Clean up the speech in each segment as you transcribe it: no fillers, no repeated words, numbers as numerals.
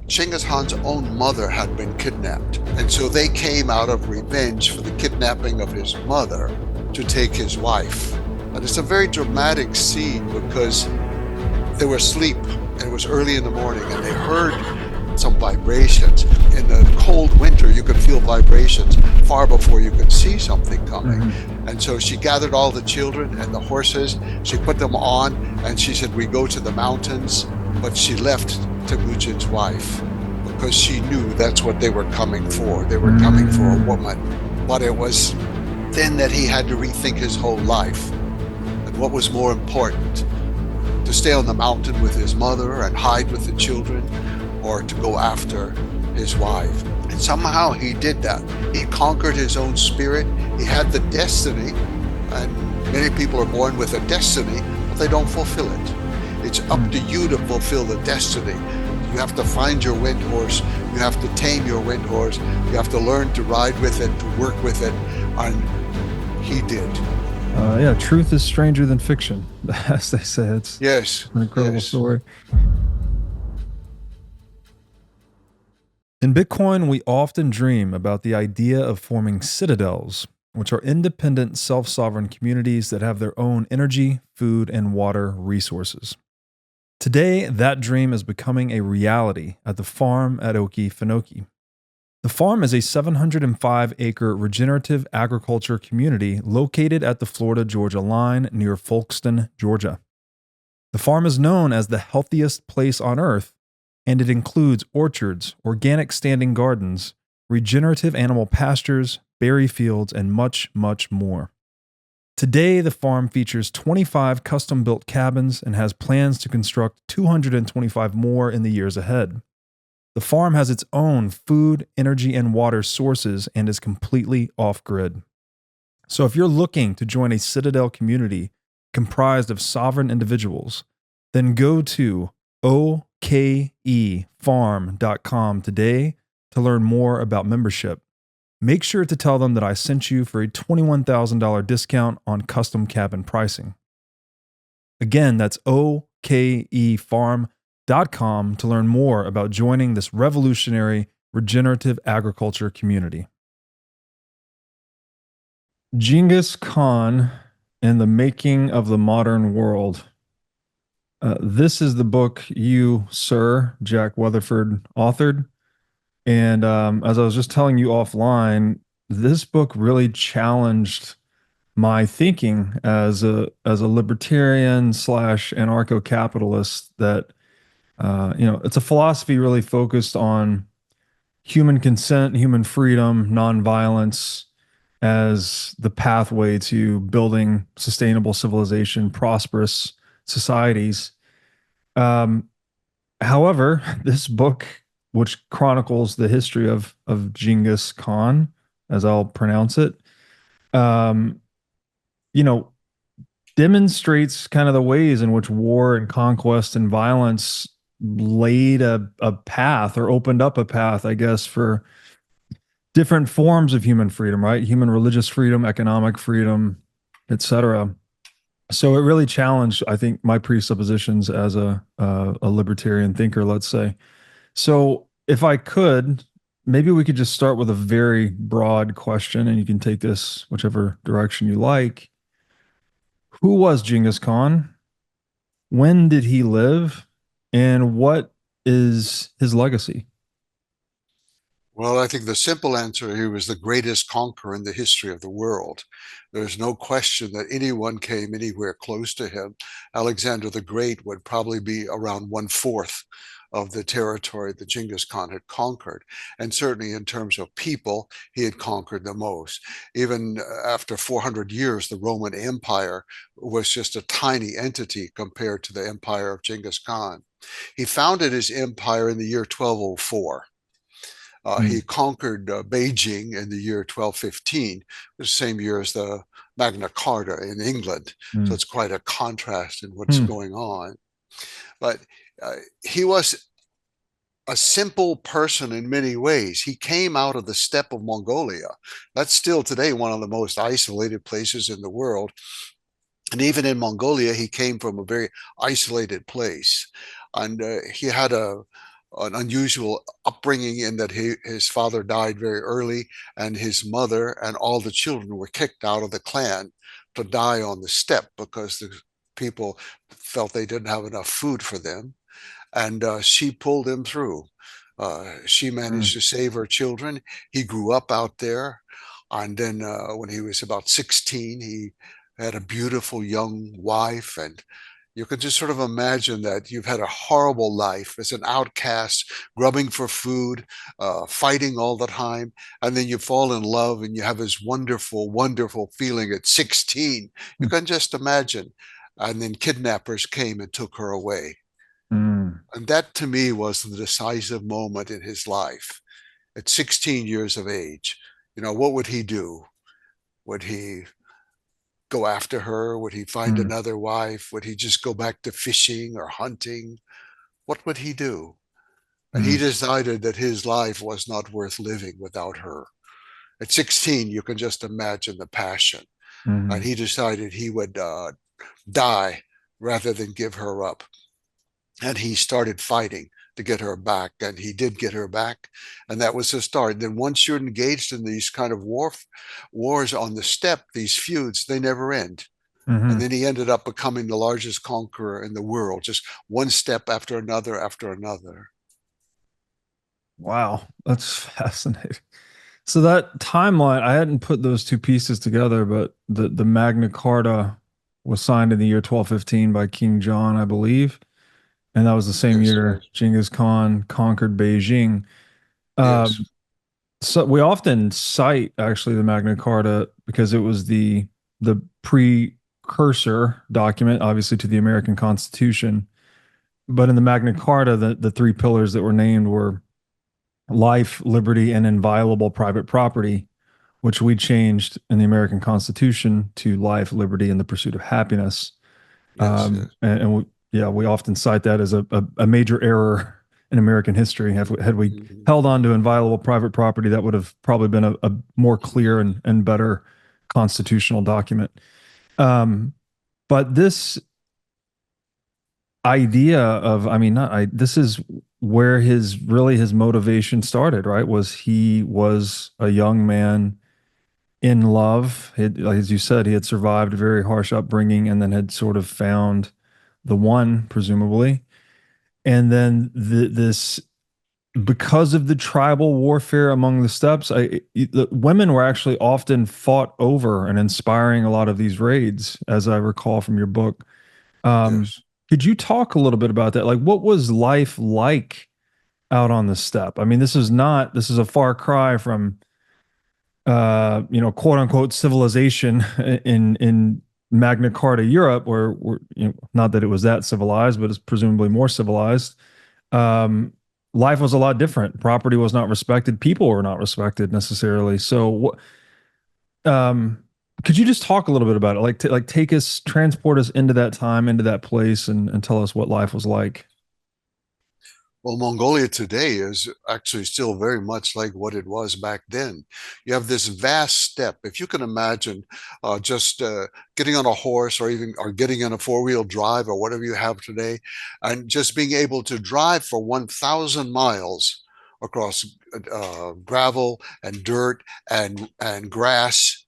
Genghis Khan's own mother had been kidnapped. And so they came out of revenge for the kidnapping of his mother to take his wife. And it's a very dramatic scene because they were asleep and it was early in the morning and they heard some vibrations. In the cold winter, you could feel vibrations far before you could see something coming. Mm-hmm. And so she gathered all the children and the horses. She put them on and she said, "We go to the mountains." But she left Temujin's wife because she knew that's what they were coming for. They were coming for a woman. But it was then that he had to rethink his whole life. And what was more important, to stay on the mountain with his mother and hide with the children, or to go after his wife. And somehow he did that. He conquered his own spirit. He had the destiny, and many people are born with a destiny, but they don't fulfill it. It's up to you to fulfill the destiny. You have to find your wind horse. You have to tame your wind horse. You have to learn to ride with it, to work with it, and he did. Yeah, truth is stranger than fiction, as they say. It's an incredible story. In Bitcoin, we often dream about the idea of forming citadels, which are independent, self-sovereign communities that have their own energy, food, and water resources. Today, that dream is becoming a reality at the farm at Okefenokee. The farm is a 705-acre regenerative agriculture community located at the Florida-Georgia line near Folkston, Georgia. The farm is known as the healthiest place on earth, and it includes orchards, organic standing gardens, regenerative animal pastures, berry fields, and much, much more. Today, the farm features 25 custom-built cabins and has plans to construct 225 more in the years ahead. The farm has its own food, energy, and water sources and is completely off-grid. So if you're looking to join a Citadel community comprised of sovereign individuals, then go to okefarm.com today to learn more about membership. Make sure to tell them that I sent you for a $21,000 discount on custom cabin pricing. Again, that's okefarm.com to learn more about joining this revolutionary regenerative agriculture community. Genghis Khan and the Making of the Modern World. This is the book you, Sir Jack Weatherford, authored. And as I was just telling you offline, this book really challenged my thinking as a libertarian / anarcho-capitalist. That it's a philosophy really focused on human consent, human freedom, nonviolence as the pathway to building sustainable civilization, prosperous societies. However, this book, which chronicles the history of Genghis Khan, as I'll pronounce it, demonstrates kind of the ways in which war and conquest and violence laid a path, or opened up a path, I guess, for different forms of human freedom, right? Human religious freedom, economic freedom, etc. So it really challenged, I think, my presuppositions as a libertarian thinker, let's say. So if I could, maybe we could just start with a very broad question, and you can take this whichever direction you like. Who was Genghis Khan? When did he live? And what is his legacy? Well, I think the simple answer, he was the greatest conqueror in the history of the world. There's no question that anyone came anywhere close to him. Alexander the Great would probably be around 1/4 of the territory that Genghis Khan had conquered. And certainly in terms of people, he had conquered the most. Even after 400 years, the Roman Empire was just a tiny entity compared to the empire of Genghis Khan. He founded his empire in the year 1204. He conquered Beijing in the year 1215, the same year as the Magna Carta in England. So it's quite a contrast in what's going on. But he was a simple person in many ways. He came out of the steppe of Mongolia. That's still today one of the most isolated places in the world. And even in Mongolia, he came from a very isolated place. And he had a an unusual upbringing in that his father died very early, and his mother and all the children were kicked out of the clan to die on the steppe because the people felt they didn't have enough food for them. And she pulled him through. She managed Mm. to save her children. He grew up out there. And then when he was about 16, he had a beautiful young wife. And you can just sort of imagine that you've had a horrible life as an outcast, grubbing for food, fighting all the time. And then you fall in love and you have this wonderful, wonderful feeling at 16. You can just imagine. And then kidnappers came and took her away. Mm. And that to me was the decisive moment in his life. At 16 years of age, what would he do? Would he go after her? Would he find Mm. another wife? Would he just go back to fishing or hunting? What would he do? And he Mm. decided that his life was not worth living without her. At 16, you can just imagine the passion. And Mm. he decided he would die rather than give her up. And he started fighting to get her back, and he did get her back, and that was the start. Then once you're engaged in these kind of wars on the steppe, these feuds, they never end. And Mm. then he ended up becoming the largest conqueror in the world, just one step after another after another. Wow, that's fascinating. So that timeline, I hadn't put those two pieces together, but the Magna Carta was signed in the year 1215 by King John, I believe, and that was the same Yes, it year is. Genghis Khan conquered Beijing. Yes. Um, so we often cite actually the Magna Carta because it was the precursor document, obviously, to the American Constitution. But in the Magna Carta, the three pillars that were named were life, liberty, and inviolable private property, which we changed in the American Constitution to life, liberty, and the pursuit of happiness. Yes, yes. And we, yeah, we often cite that as a major error in American history. Had we Mhm. held on to inviolable private property, that would have probably been a more clear and better constitutional document. Um, but this idea of, I mean, not I, this is where his motivation started, right? Was he was a young man in love. As you said, he had survived a very harsh upbringing and then had sort of found the one, presumably. And then this, because of the tribal warfare among the steppes, the women were actually often fought over and inspiring a lot of these raids, as I recall from your book. Um, Yes. could you talk a little bit about that? Like, what was life like out on the steppe? I mean, this is a far cry from quote unquote civilization in Magna Carta Europe, where not that it was that civilized, but it's presumably more civilized. Um, life was a lot different. Property was not respected. People were not respected necessarily. So, could you just talk a little bit about it? Like take us, transport us into that time, into that place, and tell us what life was like. Well, Mongolia today is actually still very much like what it was back then. You have this vast steppe. If you can imagine just getting on a horse or getting in a four-wheel drive or whatever you have today, and just being able to drive for 1,000 miles across gravel and dirt and grass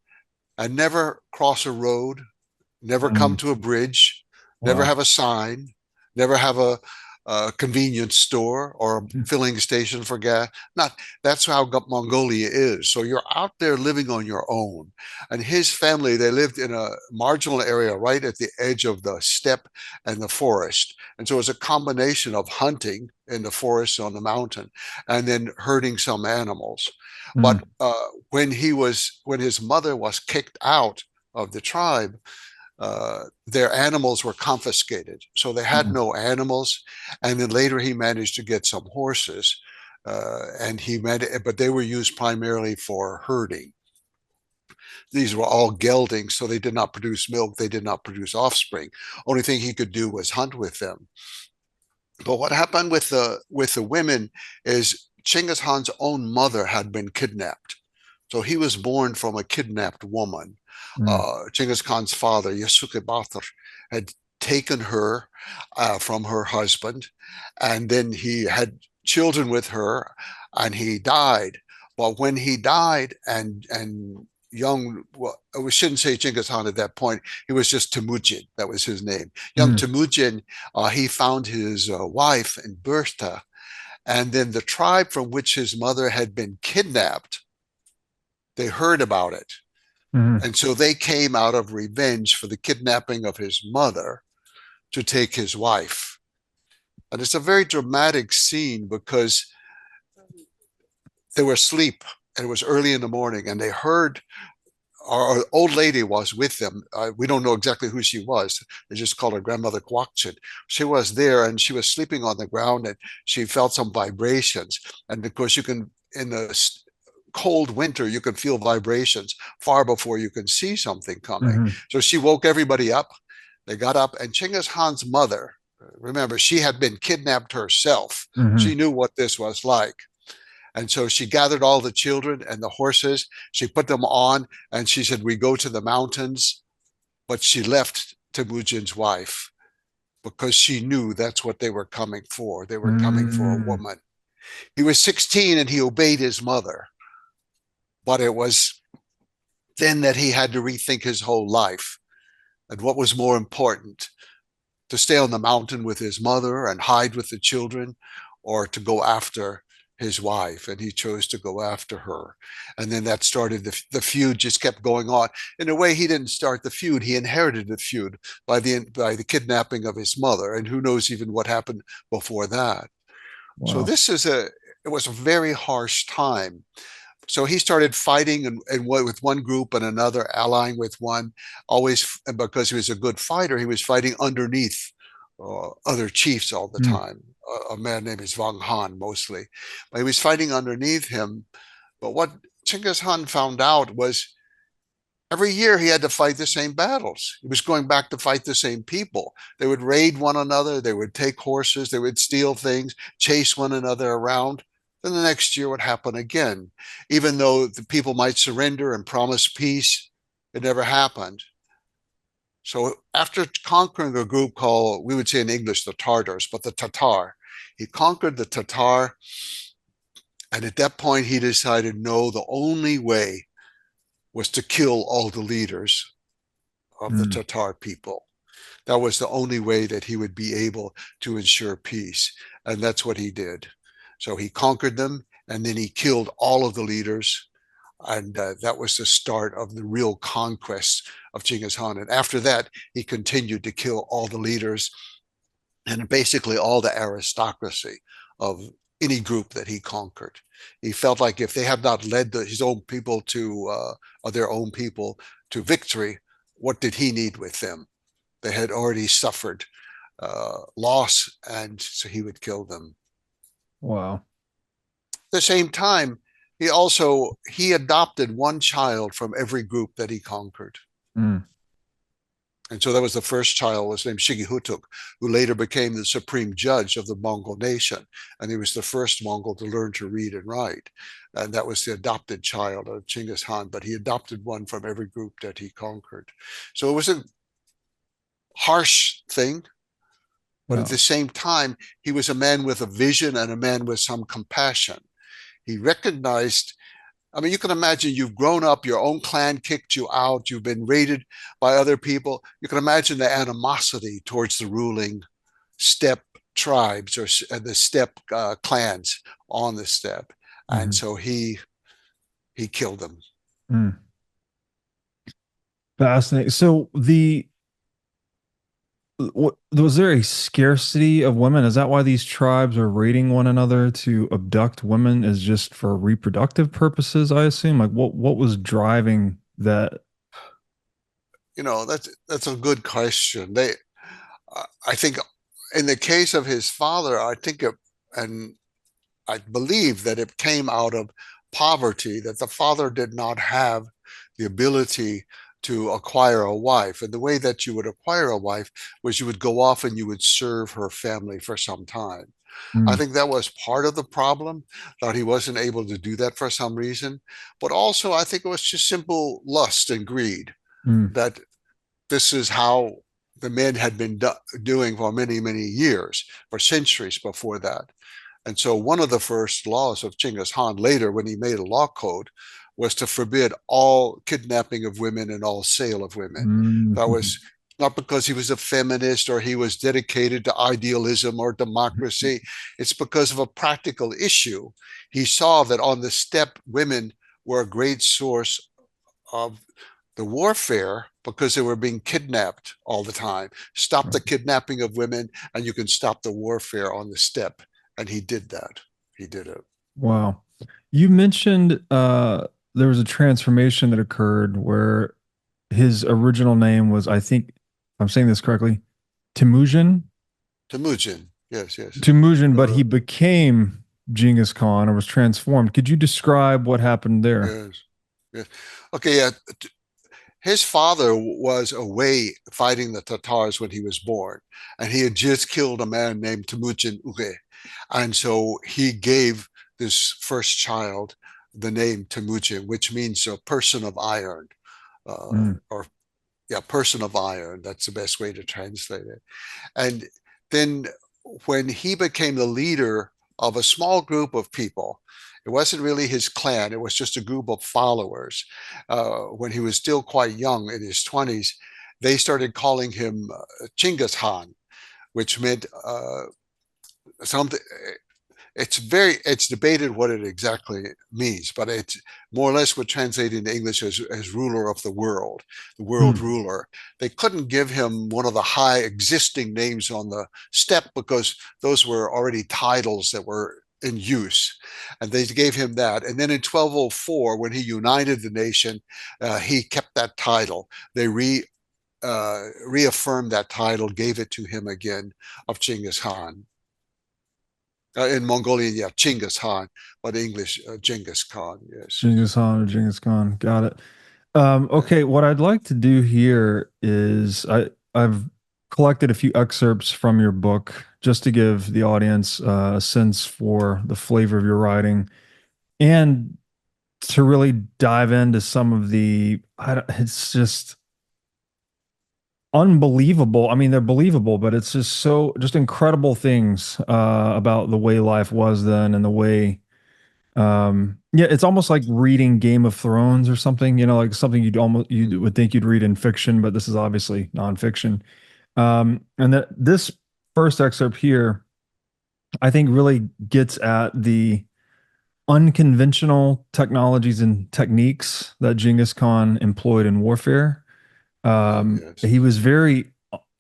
and never cross a road, never come Mm. to a bridge, never Wow. have a sign, never have a convenience store or a filling station for gas. Not That's how Mongolia is. So you're out there living on your own. And his family, they lived in a marginal area right at the edge of the steppe and the forest. And so it's a combination of hunting in the forest on the mountain and then herding some animals. Mm. But when his mother was kicked out of the tribe, their animals were confiscated. So they had Mm. no animals. And then later he managed to get some horses. But they were used primarily for herding. These were all geldings, so they did not produce milk. They did not produce offspring. Only thing he could do was hunt with them. But what happened with the women is Chinggis Khan's own mother had been kidnapped. So he was born from a kidnapped woman. Mm. Genghis Khan's father, Yasuke Batur, had taken her from her husband, and then he had children with her, and he died. But when he died, and young, well, we shouldn't say Genghis Khan at that point. He was just Temujin. That was his name. Young Mm, Temujin, he found his wife in Bertha, and then the tribe from which his mother had been kidnapped, they heard about it. mm, And so they came out of revenge for the kidnapping of his mother to take his wife. And it's a very dramatic scene because they were asleep and it was early in the morning and they heard our old lady was with them. We don't know exactly who she was. They just called her grandmother Kwakchin. She was there and she was sleeping on the ground and she felt some vibrations. And of course, you can, in the cold winter, you can feel vibrations far before you can see something coming. mm, So she woke everybody up. They got up, and Genghis Khan's mother, remember, she had been kidnapped herself. mm, She knew what this was like. And so she gathered all the children and the horses. She put them on and she said, "We go to the mountains." But she left Temujin's wife because she knew that's what they were coming for. They were coming for a mm. woman. He was 16 and he obeyed his mother. But it was then that he had to rethink his whole life and what was more important, to stay on the mountain with his mother and hide with the children, or to go after his wife. And he chose to go after her. And then that started, the feud just kept going on. In a way, he didn't start the feud. He inherited the feud by the kidnapping of his mother. And who knows even what happened before that. So Wow. this is it was a very harsh time. So he started fighting and with one group and another, allying with one, always because he was a good fighter. He was fighting underneath other chiefs all the Mm, time. A man named Wang Han mostly, but he was fighting underneath him. But what Genghis Khan found out was every year he had to fight the same battles. He was going back to fight the same people. They would raid one another. They would take horses. They would steal things, chase one another around. Then the next year would happen again. Even though the people might surrender and promise peace, it never happened. So after conquering a group called, we would say in English, the Tartars, but the Tatar, he conquered the Tatar. And at that point, he decided, no, the only way was to kill all the leaders of the mm. Tatar people. That was the only way that he would be able to ensure peace. And that's what he did. So he conquered them and then he killed all of the leaders. And that was the start of the real conquest of Genghis Khan. And after that, he continued to kill all the leaders and basically all the aristocracy of any group that he conquered. He felt like if they had not led his own people or their own people to victory, what did he need with them? They had already suffered loss, and so he would kill them. Wow. At the same time, he adopted one child from every group that he conquered. Mm, And so that was the first child, was named Shigehutuk, who later became the supreme judge of the Mongol nation. And he was the first Mongol to learn to read and write. And that was the adopted child of Genghis Khan, but he adopted one from every group that he conquered. So it was a harsh thing, but at yeah. the same time, he was a man with a vision and a man with some compassion. He recognized, I mean, you can imagine you've grown up, your own clan kicked you out, you've been raided by other people. You can imagine the animosity towards the ruling steppe tribes or the steppe clans on the steppe. And Mhm. so he killed them. Mm. Fascinating. So was there a scarcity of women? Is that why these tribes are raiding one another to abduct women? Is just for reproductive purposes, I assume? Like what was driving that? You know, that's a good question. I think in the case of his father, and I believe that it came out of poverty, that the father did not have the ability to acquire a wife. And the way that you would acquire a wife was you would go off and you would serve her family for some time. I Mm, think that was part of the problem, that he wasn't able to do that for some reason. But also, I think it was just simple lust and greed, mm, that this is how the men had been doing for many, many years, for centuries before that. And so one of the first laws of Genghis Khan later, when he made a law code, was to forbid all kidnapping of women and all sale of women. That Mhm. was not because he was a feminist or he was dedicated to idealism or democracy. It's because of a practical issue. He saw that on the steppe, women were a great source of the warfare because they were being kidnapped all the time. Stop the kidnapping of women, and you can stop the warfare on the steppe. And he did that. He did it. Wow. You mentioned there was a transformation that occurred where his original name was, I think, if I'm saying this correctly, Temujin. Temujin. Yes, yes. Temujin, but Uh, he became Genghis Khan or was transformed. Could you describe what happened there? yes, yes. Okay, yeah. His father was away fighting the Tatars when he was born, and he had just killed a man named Temujin Uge. And so he gave this first child the name Temujin, which means a person of iron, Mm, or yeah, person of iron. That's the best way to translate it. And then when he became the leader of a small group of people, it wasn't really his clan, it was just a group of followers. When he was still quite young in his 20s, they started calling him Chinggis Khan, which meant something. It's debated what it exactly means, but it's more or less would translate into English as ruler of the world mm. ruler. They couldn't give him one of the high existing names on the steppe because those were already titles that were in use, and they gave him that. And then in 1204, when he united the nation, he kept that title. They reaffirmed that title, gave it to him again of Genghis Khan. In Mongolian, yeah, Genghis Khan, but English, Genghis Khan, yes. Genghis Khan or Genghis Khan. Got it. Yeah. Okay, what I'd like to do here is I've collected a few excerpts from your book just to give the audience a sense for the flavor of your writing and to really dive into some of it's just unbelievable. I mean, they're believable, but it's just incredible things about the way life was then and the way yeah, it's almost like reading Game of Thrones or something, like something you would think you'd read in fiction, but this is obviously nonfiction. And that this first excerpt here, I think really gets at the unconventional technologies and techniques that Genghis Khan employed in warfare. Oh, yes. He was very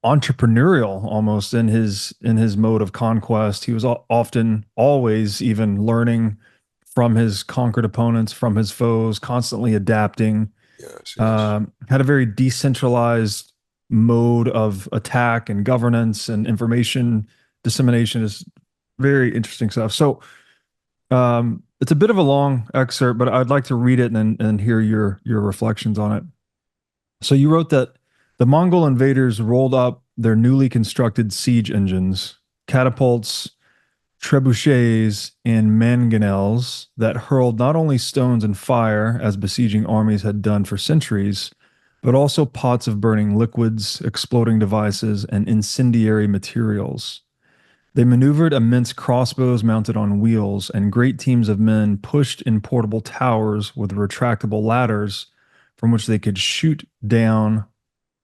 entrepreneurial almost in his mode of conquest. He was often always even learning from his conquered opponents, from his foes, constantly adapting. Yes, yes. Had a very decentralized mode of attack and governance and information dissemination is very interesting stuff. So it's a bit of a long excerpt, but I'd like to read it and hear your reflections on it. So you wrote that the Mongol invaders rolled up their newly constructed siege engines, catapults, trebuchets, and mangonels that hurled not only stones and fire, as besieging armies had done for centuries, but also pots of burning liquids, exploding devices, and incendiary materials. They maneuvered immense crossbows mounted on wheels, and great teams of men pushed in portable towers with retractable ladders from which they could shoot down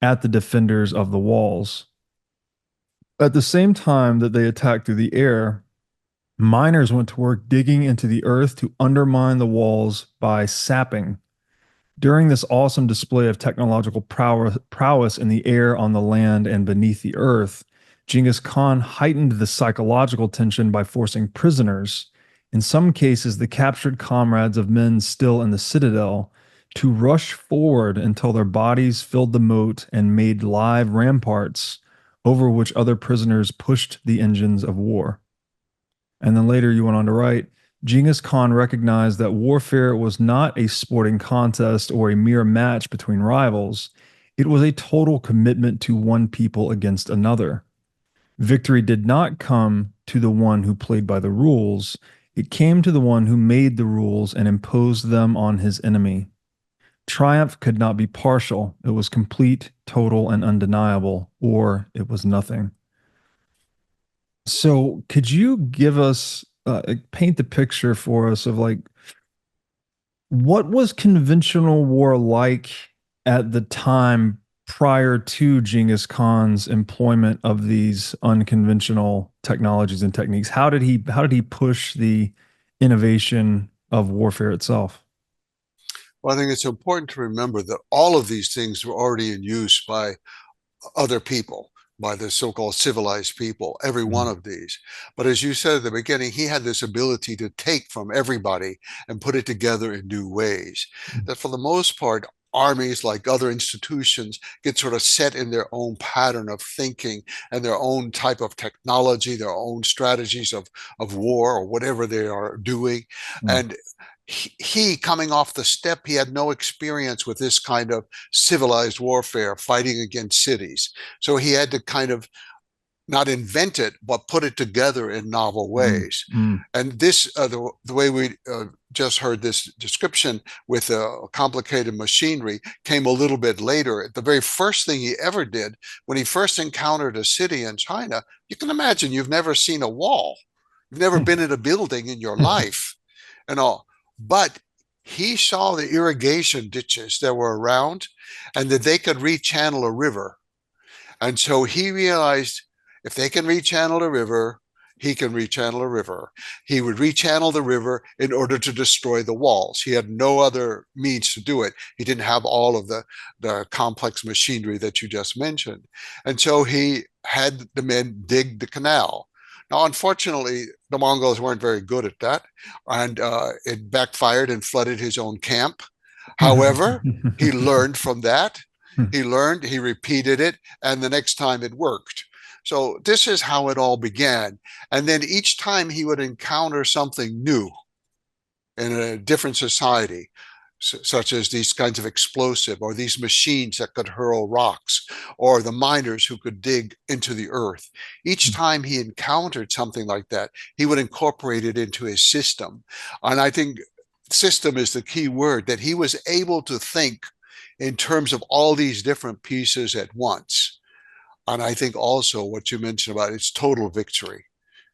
at the defenders of the walls. At the same time that they attacked through the air, miners went to work digging into the earth to undermine the walls by sapping. During this awesome display of technological prowess in the air, on the land, and beneath the earth, Genghis Khan heightened the psychological tension by forcing prisoners, in some cases the captured comrades of men still in the citadel, to rush forward until their bodies filled the moat and made live ramparts over which other prisoners pushed the engines of war. And then later you went on to write, Genghis Khan recognized that warfare was not a sporting contest or a mere match between rivals. It was a total commitment to one people against another. Victory did not come to the one who played by the rules. It came to the one who made the rules and imposed them on his enemy. Triumph could not be partial. It was complete, total, and undeniable, or it was nothing. So, could you give us paint the picture for us of like what was conventional war like at the time prior to Genghis Khan's employment of these unconventional technologies and techniques? How did he push the innovation of warfare itself? Well, I think it's important to remember that all of these things were already in use by other people, by the so-called civilized people, every one Mhm. of these. But as you said at the beginning, he had this ability to take from everybody and put it together in new ways. That for the most part, armies, like other institutions, get sort of set in their own pattern of thinking and their own type of technology, their own strategies of war or whatever they are doing. Mm. And he coming off the step, he had no experience with this kind of civilized warfare, fighting against cities. So he had to kind of not invent it, but put it together in novel Mm. ways. Mm. And this, the way we just heard this description with complicated machinery came a little bit later. The very first thing he ever did when he first encountered a city in China, you can imagine you've never seen a wall. You've never been in a building in your life and all. But he saw the irrigation ditches that were around and that they could rechannel a river. And so he realized if they can rechannel a river, he can rechannel a river. He would rechannel the river in order to destroy the walls. He had no other means to do it. He didn't have all of the complex machinery that you just mentioned. And so he had the men dig the canal. Now, unfortunately, the Mongols weren't very good at that, and it backfired and flooded his own camp. However, he learned from that. He learned, he repeated it, and the next time it worked. So this is how it all began. And then each time he would encounter something new in a different society, such as these kinds of explosive or these machines that could hurl rocks or the miners who could dig into the earth. Each time he encountered something like that, he would incorporate it into his system. And I think system is the key word, that he was able to think in terms of all these different pieces at once. And I think also what you mentioned about it's total victory.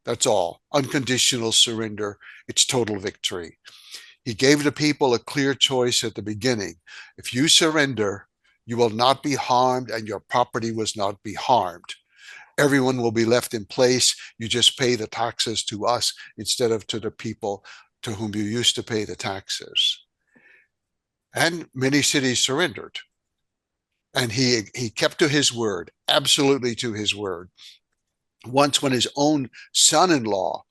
That's all. Unconditional surrender. It's total victory. He gave the people a clear choice at the beginning. If you surrender, you will not be harmed and your property will not be harmed. Everyone will be left in place. You just pay the taxes to us instead of to the people to whom you used to pay the taxes. And many cities surrendered. And he kept to his word, absolutely to his word. Once, when his own son-in-law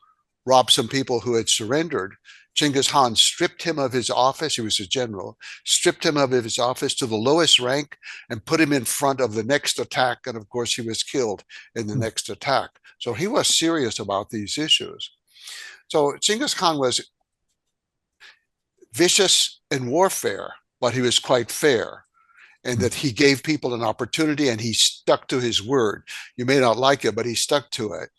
robbed some people who had surrendered, Genghis Khan stripped him of his office. He was a general, stripped him of his office to the lowest rank and put him in front of the next attack. And of course, he was killed in the next attack. So he was serious about these issues. So Genghis Khan was vicious in warfare, but he was quite fair, and that he gave people an opportunity and he stuck to his word. You may not like it, but he stuck to it.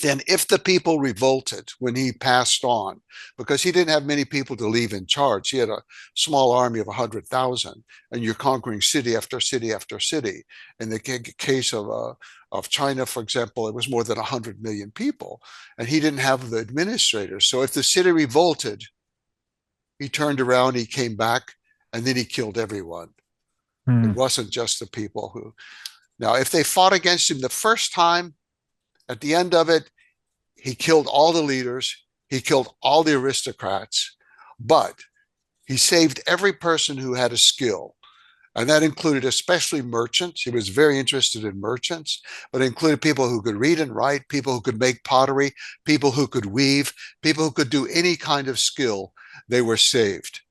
Then if the people revolted when he passed on, because he didn't have many people to leave in charge, he had a small army of 100,000, and you're conquering city after city after city. In the case of China, for example, it was more than 100 million people, and he didn't have the administrators. So if the city revolted, he turned around, he came back, and then he killed everyone. It Mm. wasn't just the people who. Now, if they fought against him the first time, at the end of it, he killed all the leaders, he killed all the aristocrats, but he saved every person who had a skill. And that included especially merchants. He was very interested in merchants, but it included people who could read and write, people who could make pottery, people who could weave, people who could do any kind of skill. They were saved.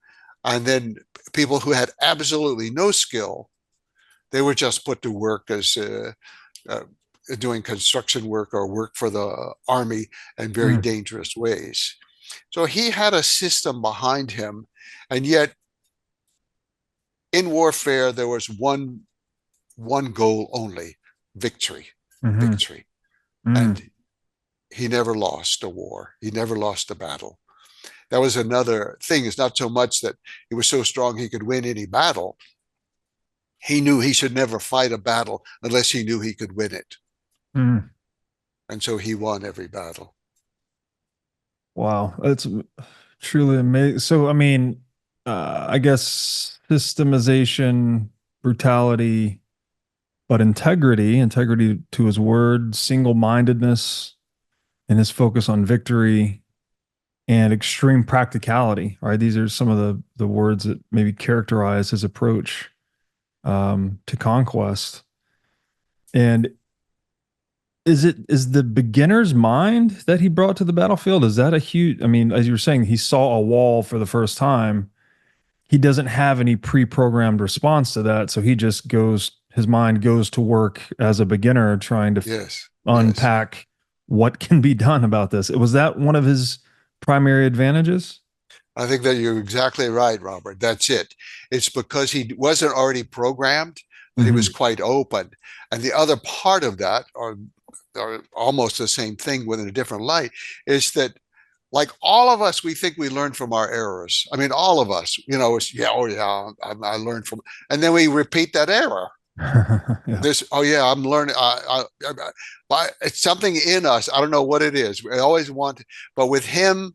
And then people who had absolutely no skill, they were just put to work as uh, doing construction work or work for the army in very Mm. dangerous ways. So he had a system behind him, and yet in warfare there was one goal only: victory, Mhm. victory. Mm. And he never lost a war. He never lost a battle. That was another thing. It's not so much that he was so strong he could win any battle. He knew he should never fight a battle unless he knew he could win it. Mm. And so he won every battle. Wow, that's truly amazing. So, I mean, I guess systemization, brutality, but integrity to his word, single-mindedness, and his focus on victory and extreme practicality. Right, these are some of the words that maybe characterize his approach to conquest. And is the beginner's mind that he brought to the battlefield? Is that a huge? I mean, as you were saying, he saw a wall for the first time. He doesn't have any pre-programmed response to that, so he just goes. His mind goes to work as a beginner, trying to Yes, yes. unpack what can be done about this. Was that one of his primary advantages? I think that you're exactly right, Robert. That's it. It's because he wasn't already programmed that he was Hmm. quite open. And the other part of that, or almost the same thing within a different light, is that like all of us, we think we learn from our errors. I mean, all of us, it's, yeah, oh yeah, I learned from, and then we repeat that error. Yeah. This, oh yeah, I'm learning. But it's something in us. I don't know what it is. We always want, but with him,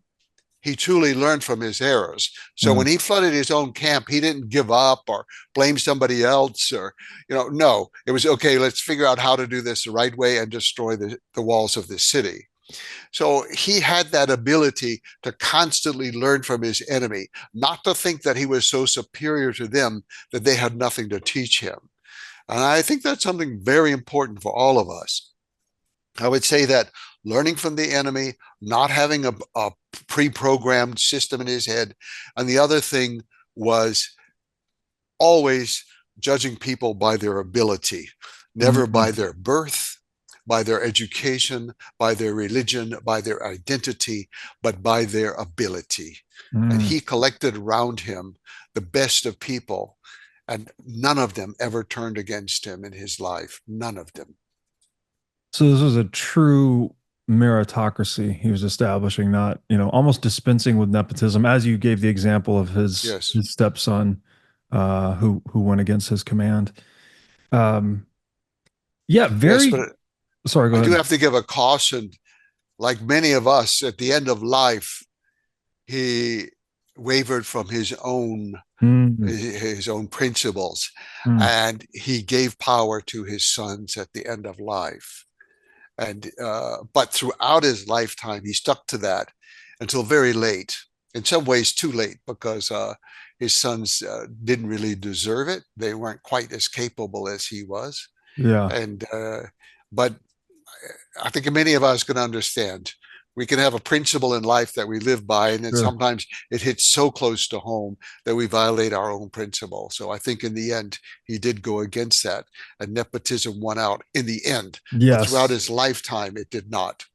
he truly learned from his errors. So Mm. when he flooded his own camp, he didn't give up or blame somebody else or, no, it was okay. Let's figure out how to do this the right way and destroy the walls of the city. So he had that ability to constantly learn from his enemy, not to think that he was so superior to them that they had nothing to teach him. And I think that's something very important for all of us. I would say that learning from the enemy, not having a pre-programmed system in his head, and the other thing was always judging people by their ability, never by Mm. their birth, by their education, by their religion, by their identity, but by their ability. And Mm. he collected around him the best of people, and none of them ever turned against him in his life. None of them. So this was a true meritocracy he was establishing, not, almost dispensing with nepotism, as you gave the example of his Yes. his stepson, who went against his command. Um, yeah, Yes, very. but Sorry, go I do ahead. have to give a caution. Like many of us, at the end of life, he wavered from Mm, his own principles, mm, and he gave power to his sons at the end of life. And but throughout his lifetime, he stuck to that until very late. In some ways, too late because his sons didn't really deserve it. They weren't quite as capable as he was, yeah, and but I think many of us can understand. We can have a principle in life that we live by, and then sure. sometimes it hits so close to home that we violate our own principle. So I think in the end, he did go against that, and nepotism won out in the end. But throughout Yes, his lifetime, it did not.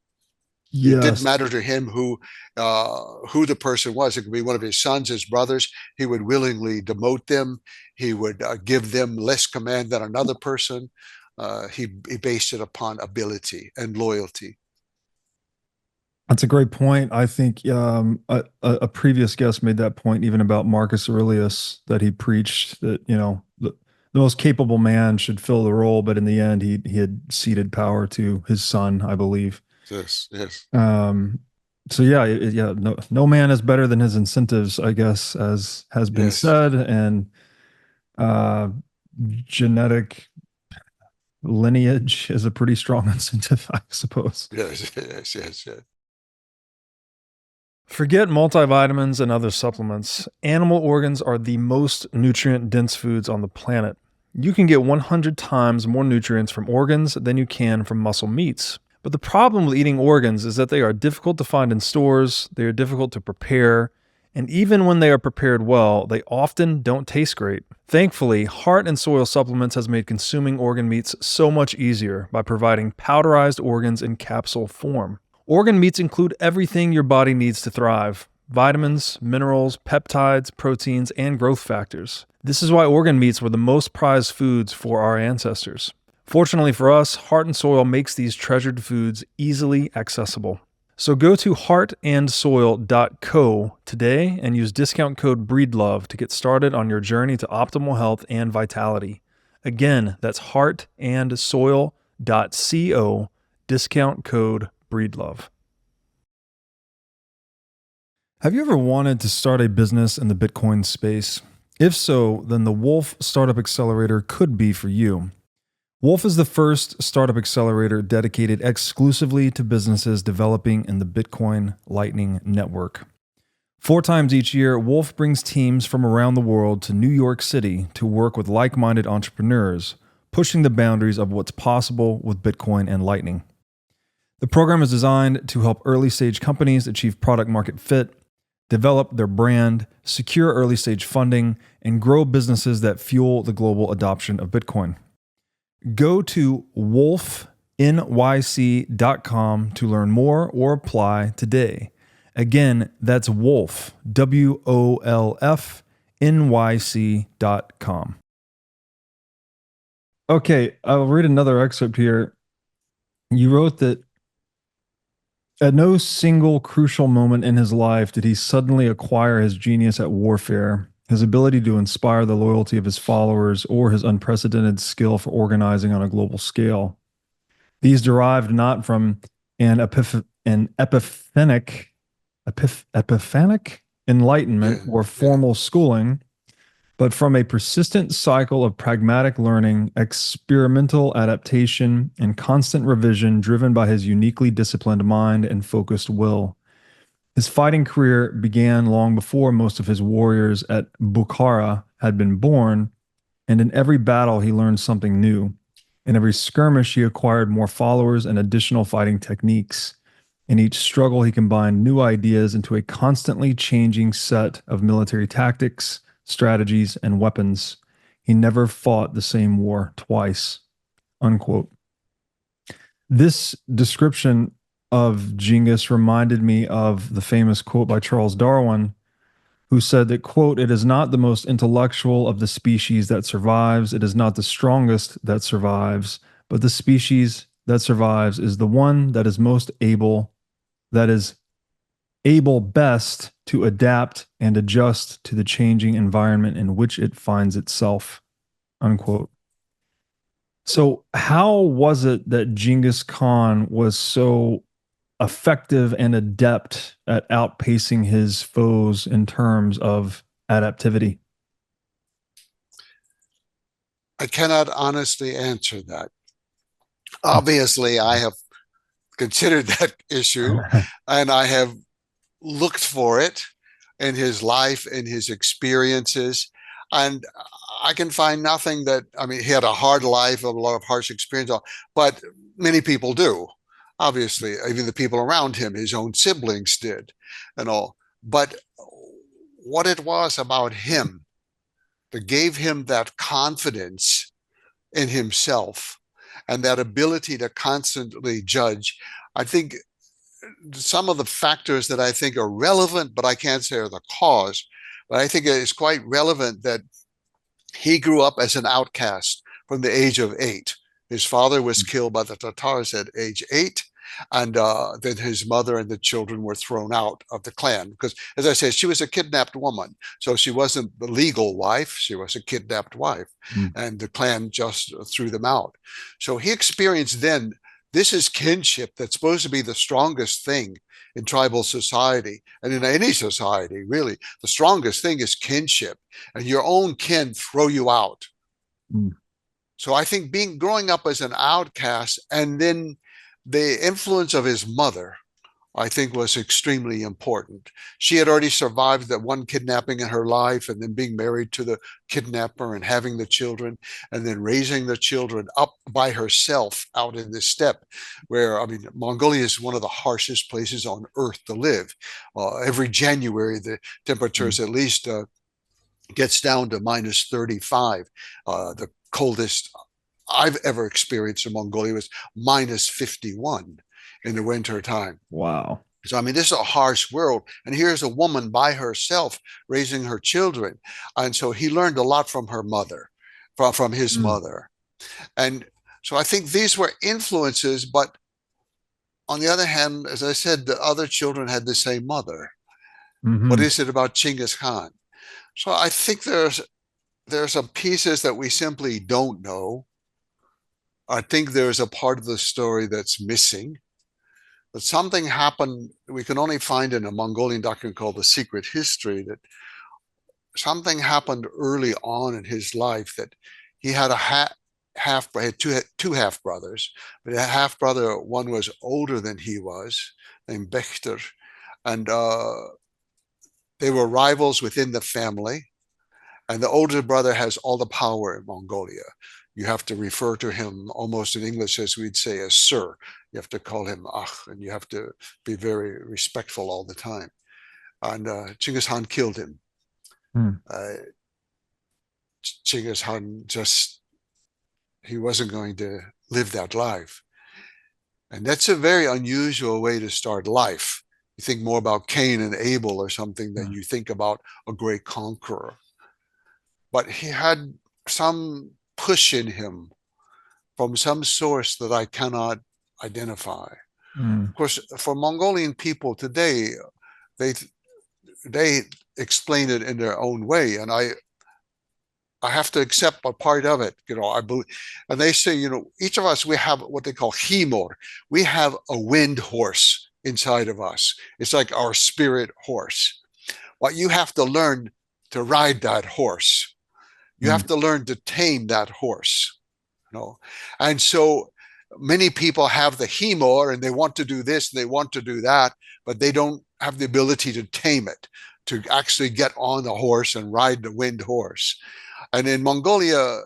It didn't yes. matter to him who the person was. It could be one of his sons, his brothers. He would willingly demote them. He would give them less command than another person. He based it upon ability and loyalty. That's a great point. I think a previous guest made that point even about Marcus Aurelius, that he preached that, the most capable man should fill the role, but in the end, he had ceded power to his son, I believe. Yes, yes, Um, so yeah, yeah, no man is better than his incentives, I guess, as has been yes, said, and uh, genetic lineage is a pretty strong incentive, I suppose. yes, yes, yes, yes. Forget multivitamins and other supplements. Animal organs are the most nutrient dense foods on the planet. You can get 100 times more nutrients from organs than you can from muscle meats. But the problem with eating organs is that they are difficult to find in stores, they are difficult to prepare, and even when they are prepared well, they often don't taste great. Thankfully, Heart and Soil Supplements has made consuming organ meats so much easier by providing powderized organs in capsule form. Organ meats include everything your body needs to thrive: vitamins, minerals, peptides, proteins, and growth factors. This is why organ meats were the most prized foods for our ancestors. Fortunately for us, Heart and Soil makes these treasured foods easily accessible. So go to heartandsoil.co today and use discount code BREEDLOVE to get started on your journey to optimal health and vitality. Again, that's heartandsoil.co, discount code BREEDLOVE. Have you ever wanted to start a business in the Bitcoin space? If so, then the Wolf Startup Accelerator could be for you. Wolf is the first startup accelerator dedicated exclusively to businesses developing in the Bitcoin Lightning Network. 4 times each year, Wolf brings teams from around the world to New York City to work with like minded entrepreneurs, pushing the boundaries of what's possible with Bitcoin and Lightning. The program is designed to help early stage companies achieve product market fit, develop their brand, secure early stage funding, and grow businesses that fuel the global adoption of Bitcoin. Go to wolfnyc.com to learn more or apply today. Again, that's Wolf, WOLF, NYC.com. Okay, I'll read another excerpt here. You wrote that at no single crucial moment in his life did he suddenly acquire his genius at warfare, his ability to inspire the loyalty of his followers, or his unprecedented skill for organizing on a global scale. These derived not from an epiphanic enlightenment Yeah, or formal schooling, but from a persistent cycle of pragmatic learning, experimental adaptation, and constant revision driven by his uniquely disciplined mind and focused will. His fighting career began long before most of his warriors at Bukhara had been born, and in every battle he learned something new. In every skirmish he acquired more followers and additional fighting techniques. In each struggle he combined new ideas into a constantly changing set of military tactics, strategies, and weapons. He never fought the same war twice. Unquote. This description of Genghis reminded me of the famous quote by Charles Darwin, who said that, quote, "It is not the most intellectual of the species that survives, it is not the strongest that survives, but the species that survives is the one that is most able, that is able best to adapt and adjust to the changing environment in which it finds itself," unquote. So, how was it that Genghis Khan was so effective and adept at outpacing his foes in terms of adaptivity? I cannot honestly answer that. Obviously, I have considered that issue and I have looked for it in his life, in his experiences. And I can find nothing that, I mean, he had a hard life, a lot of harsh experience, but many people do. Obviously, even the people around him, his own siblings did and all. But what it was about him that gave him that confidence in himself and that ability to constantly judge, I think some of the factors that I think are relevant, but I can't say are the cause, but I think it is quite relevant that he grew up as an outcast from the age of 8. His father was killed by the Tatars at age 8. And then his mother and the children were thrown out of the clan because, as I said, she was a kidnapped woman. So she wasn't the legal wife. She was a kidnapped wife. Mm. And the clan just threw them out. So he experienced then this is kinship that's supposed to be the strongest thing in tribal society and in any society, really. The strongest thing is kinship, and your own kin throw you out. Mm. So I think growing up as an outcast and then the influence of his mother, I think, was extremely important. She had already survived that one kidnapping in her life and then being married to the kidnapper and having the children and then raising the children up by herself out in this steppe where, I mean, Mongolia is one of the harshest places on earth to live. Every January, the temperatures at least gets down to minus 35. The coldest I've ever experienced in Mongolia was minus 51 in the winter time. Wow. So, I mean, this is a harsh world. And here's a woman by herself raising her children. And so he learned a lot from her mother, from his Mm. mother. And so I think these were influences. But on the other hand, as I said, the other children had the same mother. What Mhm. is it about Genghis Khan? So I think there's some pieces that we simply don't know. I think there's a part of the story that's missing. But something happened. We can only find in a Mongolian document called The Secret History that something happened early on in his life that he had a half he had two half brothers, but a half brother, one was older than he was, named Bechter, and they were rivals within the family. And the older brother has all the power in Mongolia. You have to refer to him almost in English as we'd say as sir. You have to call him ach, and you have to be very respectful all the time. And Genghis Khan killed him. Mm. Genghis Khan just, he wasn't going to live that life. And that's a very unusual way to start life. You think more about Cain and Abel or something than you think about a great conqueror. But he had some push in him from some source that I cannot identify. Mm. Of course, for Mongolian people today, they they explain it in their own way, and I have to accept a part of it. I believe, and they say, each of us, we have what they call himor. We have a wind horse inside of us. It's like our spirit horse. But you have to learn to ride that horse. You have to learn to tame that horse. And so many people have the hemor and they want to do this and they want to do that, but they don't have the ability to tame it, to actually get on the horse and ride the wind horse. And in Mongolia,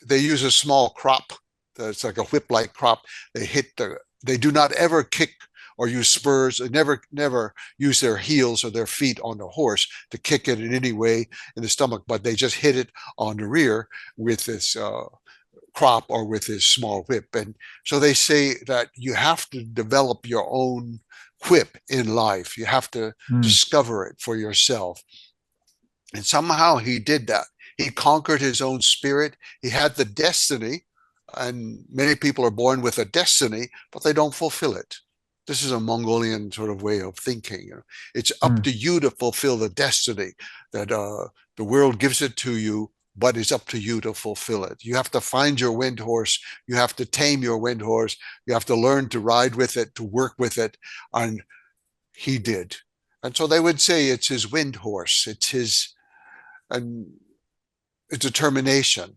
they use a small crop. It's like a whip-like crop. They do not ever kick or use spurs. They never use their heels or their feet on the horse to kick it in any way in the stomach, but they just hit it on the rear with this crop or with his small whip. And so they say that you have to develop your own whip in life. You have to discover it for yourself. And somehow he did that. He conquered his own spirit. He had the destiny, and many people are born with a destiny, but they don't fulfill it. This is a Mongolian sort of way of thinking. It's up to you to fulfill the destiny that the world gives it to you, but it's up to you to fulfill it. You have to find your wind horse. You have to tame your wind horse. You have to learn to ride with it, to work with it. And he did. And so they would say it's his wind horse. It's his determination.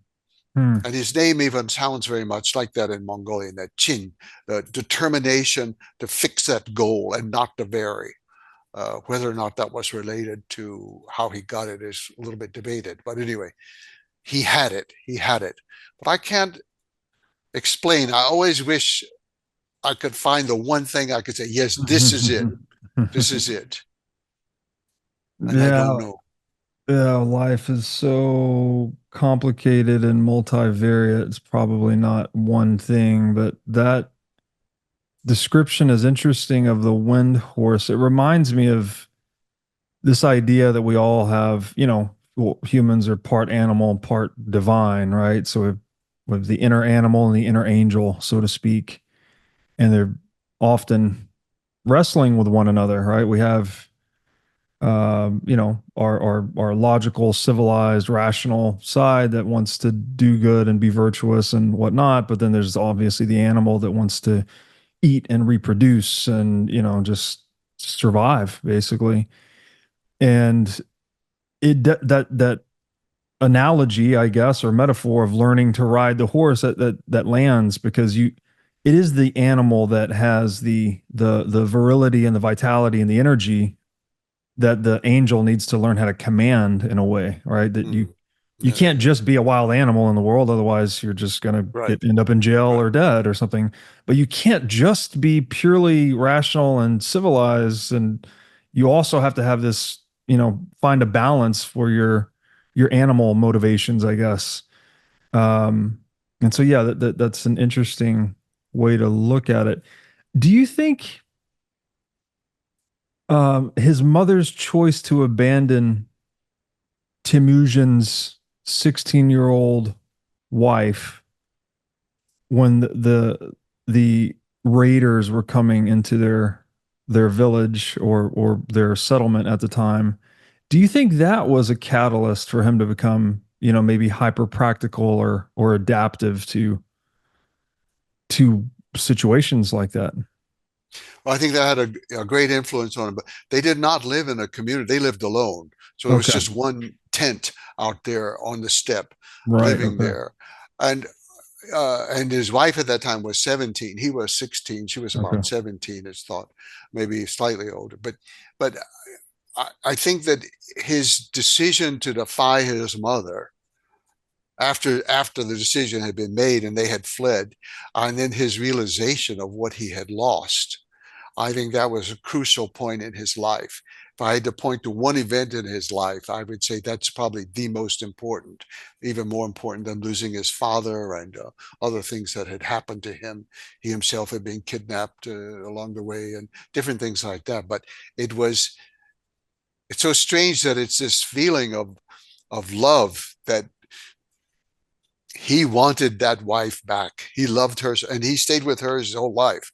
And his name even sounds very much like that in Mongolian, that Chin, the determination to fix that goal and not to vary. Whether or not that was related to how he got it is a little bit debated. But anyway, he had it. He had it. But I can't explain. I always wish I could find the one thing I could say, yes, this is it. This is it. And I don't know. Yeah, life is so complicated and multivariate. It's probably not one thing, but that description is interesting of the wind horse. It reminds me of this idea that we all have, humans are part animal, part divine, right? So we have the inner animal and the inner angel, so to speak, and they're often wrestling with one another, right? We have our logical, civilized, rational side that wants to do good and be virtuous and whatnot. But then there's obviously the animal that wants to eat and reproduce and, just survive basically. And that analogy, I guess, or metaphor of learning to ride the horse that lands because it is the animal that has the virility and the vitality and the energy that the angel needs to learn how to command in a way, right? That you can't just be a wild animal in the world. Otherwise you're just going to end up in jail or dead or something, but you can't just be purely rational and civilized. And you also have to have this, find a balance for your animal motivations, I guess. And so, yeah, that's an interesting way to look at it. Do you think, his mother's choice to abandon Temujin's 16-year-old wife when the raiders were coming into their village or their settlement at the time, do you think that was a catalyst for him to become, maybe hyper practical or adaptive to situations like that? Well, I think that had a great influence on him, but they did not live in a community. They lived alone. So it was Okay. just one tent out there on the steppe Right. living Okay. there. And his wife at that time was 17. He was 16. She was Okay. about 17, it's thought, maybe slightly older. But I think that his decision to defy his mother after the decision had been made and they had fled, and then his realization of what he had lost, I think that was a crucial point in his life. If I had to point to one event in his life, I would say that's probably the most important, even more important than losing his father and other things that had happened to him. He himself had been kidnapped along the way and different things like that. But it was it's so strange that it's this feeling of love that he wanted that wife back. He loved her and he stayed with her his whole life.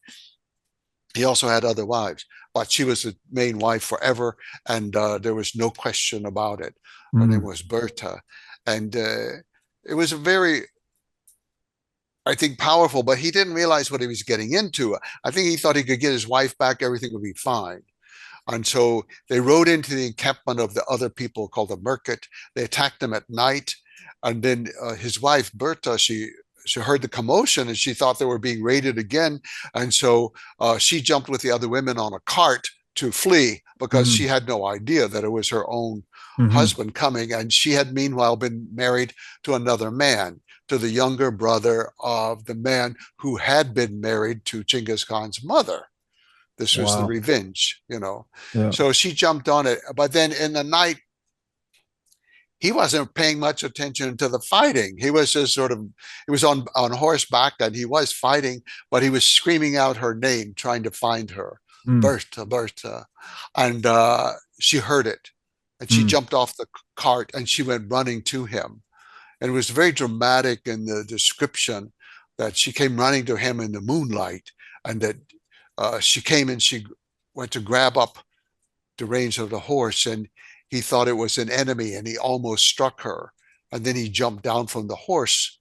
He also had other wives, but she was the main wife forever, and there was no question about it. Her name Mm. was Berta, and it was a very, I think, powerful. But he didn't realize what he was getting into. I think he thought he could get his wife back, everything would be fine. And so they rode into the encampment of the other people called the Merkit. They attacked them at night. And then his wife, Berta, she heard the commotion and she thought they were being raided again. And so she jumped with the other women on a cart to flee because she Mm. had no idea that it was her own Hmm. husband coming. And she had meanwhile been married to another man, to the younger brother of the man who had been married to Genghis Khan's mother. This was the Wow. revenge. Yeah. So she jumped on it. But then in the night, he wasn't paying much attention to the fighting. He was just sort of, he was on horseback and he was fighting, but he was screaming out her name, trying to find her, Mm. Berta, Berta. And she heard it. And she Mm. jumped off the cart and she went running to him. And it was very dramatic in the description that she came running to him in the moonlight and that she came and she went to grab up the reins of the horse and he thought it was an enemy and he almost struck her. And then he jumped down from the horse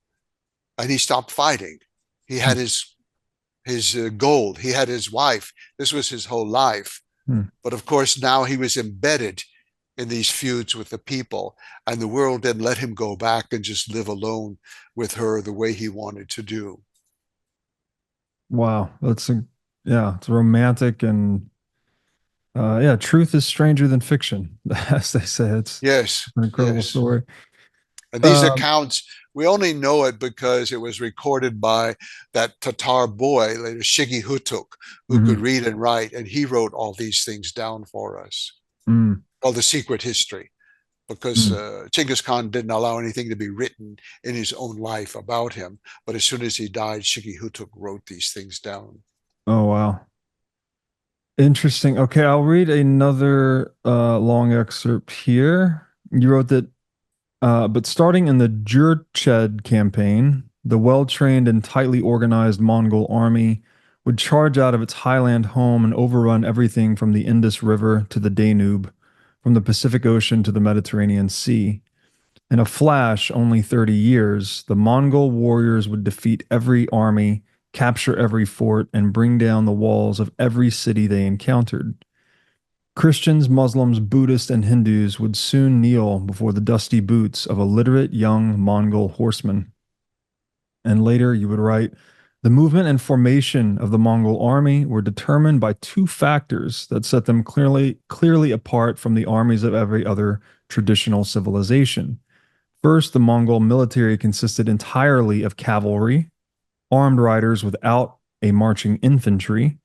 and he stopped fighting. He had Mm. his gold. He had his wife. This was his whole life. Mm. But of course, now he was embedded in these feuds with the people, and the world didn't let him go back and just live alone with her the way he wanted to do. Wow. Yeah, it's romantic and yeah, truth is stranger than fiction, as they say. It's Yes, an incredible yes. story. And these Um, accounts, we only know it because it was recorded by that Tatar boy, later Shigi Hutuk, who could mhm. read and write, and he wrote all these things down for us, Mm. called the secret history, because Mm. Genghis Khan didn't allow anything to be written in his own life about him. But as soon as he died, Shigi Hutuk wrote these things down. Oh, wow. Interesting. Okay, I'll read another long excerpt here. You wrote that, but starting in the Jurched campaign, the well-trained and tightly organized Mongol army would charge out of its highland home and overrun everything from the Indus River to the Danube, from the Pacific Ocean to the Mediterranean Sea. In a flash, only 30 years, the Mongol warriors would defeat every army, capture every fort, and bring down the walls of every city they encountered. Christians, Muslims, Buddhists, and Hindus would soon kneel before the dusty boots of a literate young Mongol horseman. And later you would write, the movement and formation of the Mongol army were determined by two factors that set them clearly apart from the armies of every other traditional civilization. First, the Mongol military consisted entirely of cavalry, armed riders without a marching infantry.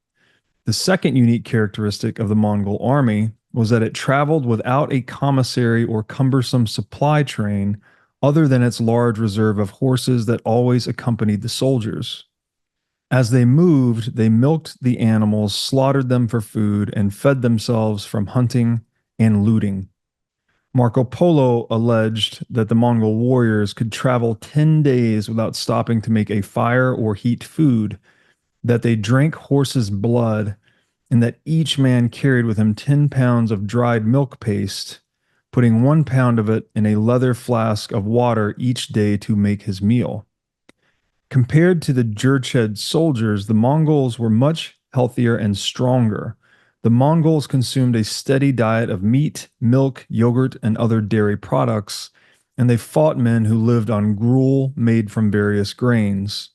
The second unique characteristic of the Mongol army was that it traveled without a commissary or cumbersome supply train other than its large reserve of horses that always accompanied the soldiers. As they moved, they milked the animals, slaughtered them for food, and fed themselves from hunting and looting. Marco Polo alleged that the Mongol warriors could travel 10 days without stopping to make a fire or heat food, that they drank horses' blood, and that each man carried with him 10 pounds of dried milk paste, putting 1 pound of it in a leather flask of water each day to make his meal. Compared to the Jurched soldiers, the Mongols were much healthier, and stronger. The Mongols consumed a steady diet of meat, milk, yogurt, and other dairy products, and they fought men who lived on gruel made from various grains.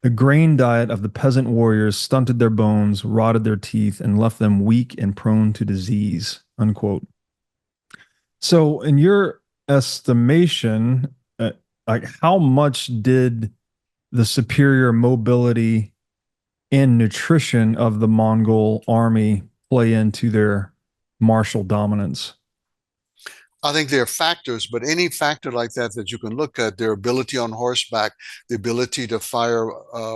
The grain diet of the peasant warriors stunted their bones, rotted their teeth, and left them weak and prone to disease. Unquote. So, in your estimation, like how much did the superior mobility and nutrition of the Mongol army play into their martial dominance? I think there are factors, but any factor like that that you can look at, their ability on horseback, the ability to fire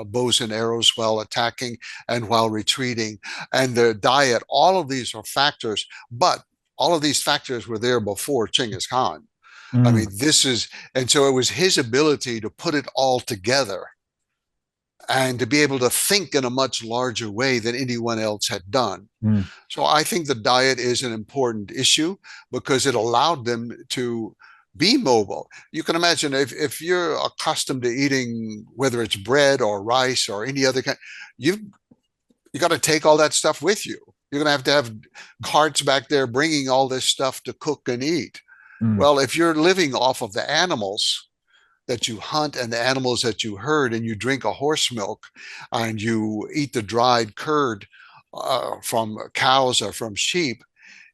bows and arrows while attacking and while retreating, and their diet, all of these are factors, but all of these factors were there before Genghis Khan. I Mm, mean, and so it was his ability to put it all together and to be able to think in a much larger way than anyone else had done. mm, So I think the diet is an important issue because it allowed them to be mobile. You can imagine if you're accustomed to eating, whether it's bread or rice or any other kind, you've you got to take all that stuff with you. You're going to have carts back there bringing all this stuff to cook and eat. mm, Well, if you're living off of the animals that you hunt and the animals that you herd, and you drink a horse milk and you eat the dried curd from cows or from sheep,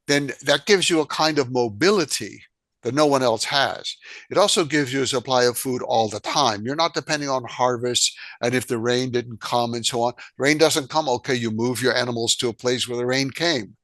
then that gives you a kind of mobility that no one else has. It also gives you a supply of food all the time. You're not depending on harvest and if the rain didn't come and so on. Rain doesn't come, okay, you move your animals to a place where the rain came.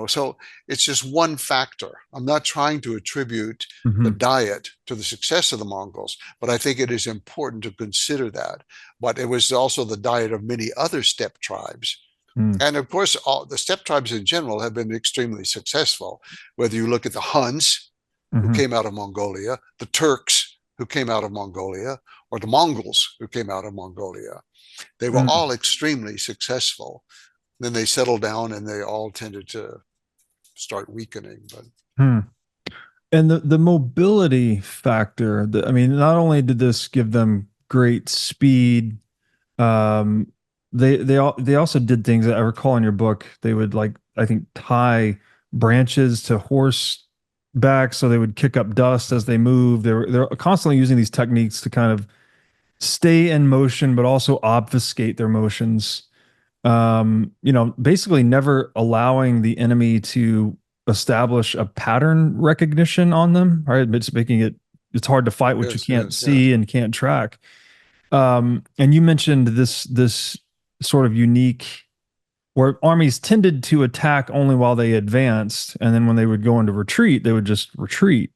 So it's just one factor. I'm not trying to attribute the mhm, diet to the success of the Mongols, but I think it is important to consider that. But it was also the diet of many other steppe tribes. mm, And of course, all the steppe tribes in general have been extremely successful. Whether you look at the Huns, who mhm, came out of Mongolia, the Turks, who came out of Mongolia, or the Mongols, who came out of Mongolia, they were mm, all extremely successful. Then they settled down and they all tended to start weakening. But mm. And the mobility factor, I mean, not only did this give them great speed, um, they also did things that I recall in your book. They would like, I think, tie branches to horse back so they would kick up dust as they move. They're constantly using these techniques to kind of stay in motion, but also obfuscate their motions. Basically never allowing the enemy to establish a pattern recognition on them, right? It's making it's hard to fight what you yes, can't yes, yes, see and can't track. And you mentioned this sort of unique where armies tended to attack only while they advanced, and then when they would go into retreat, they would just retreat.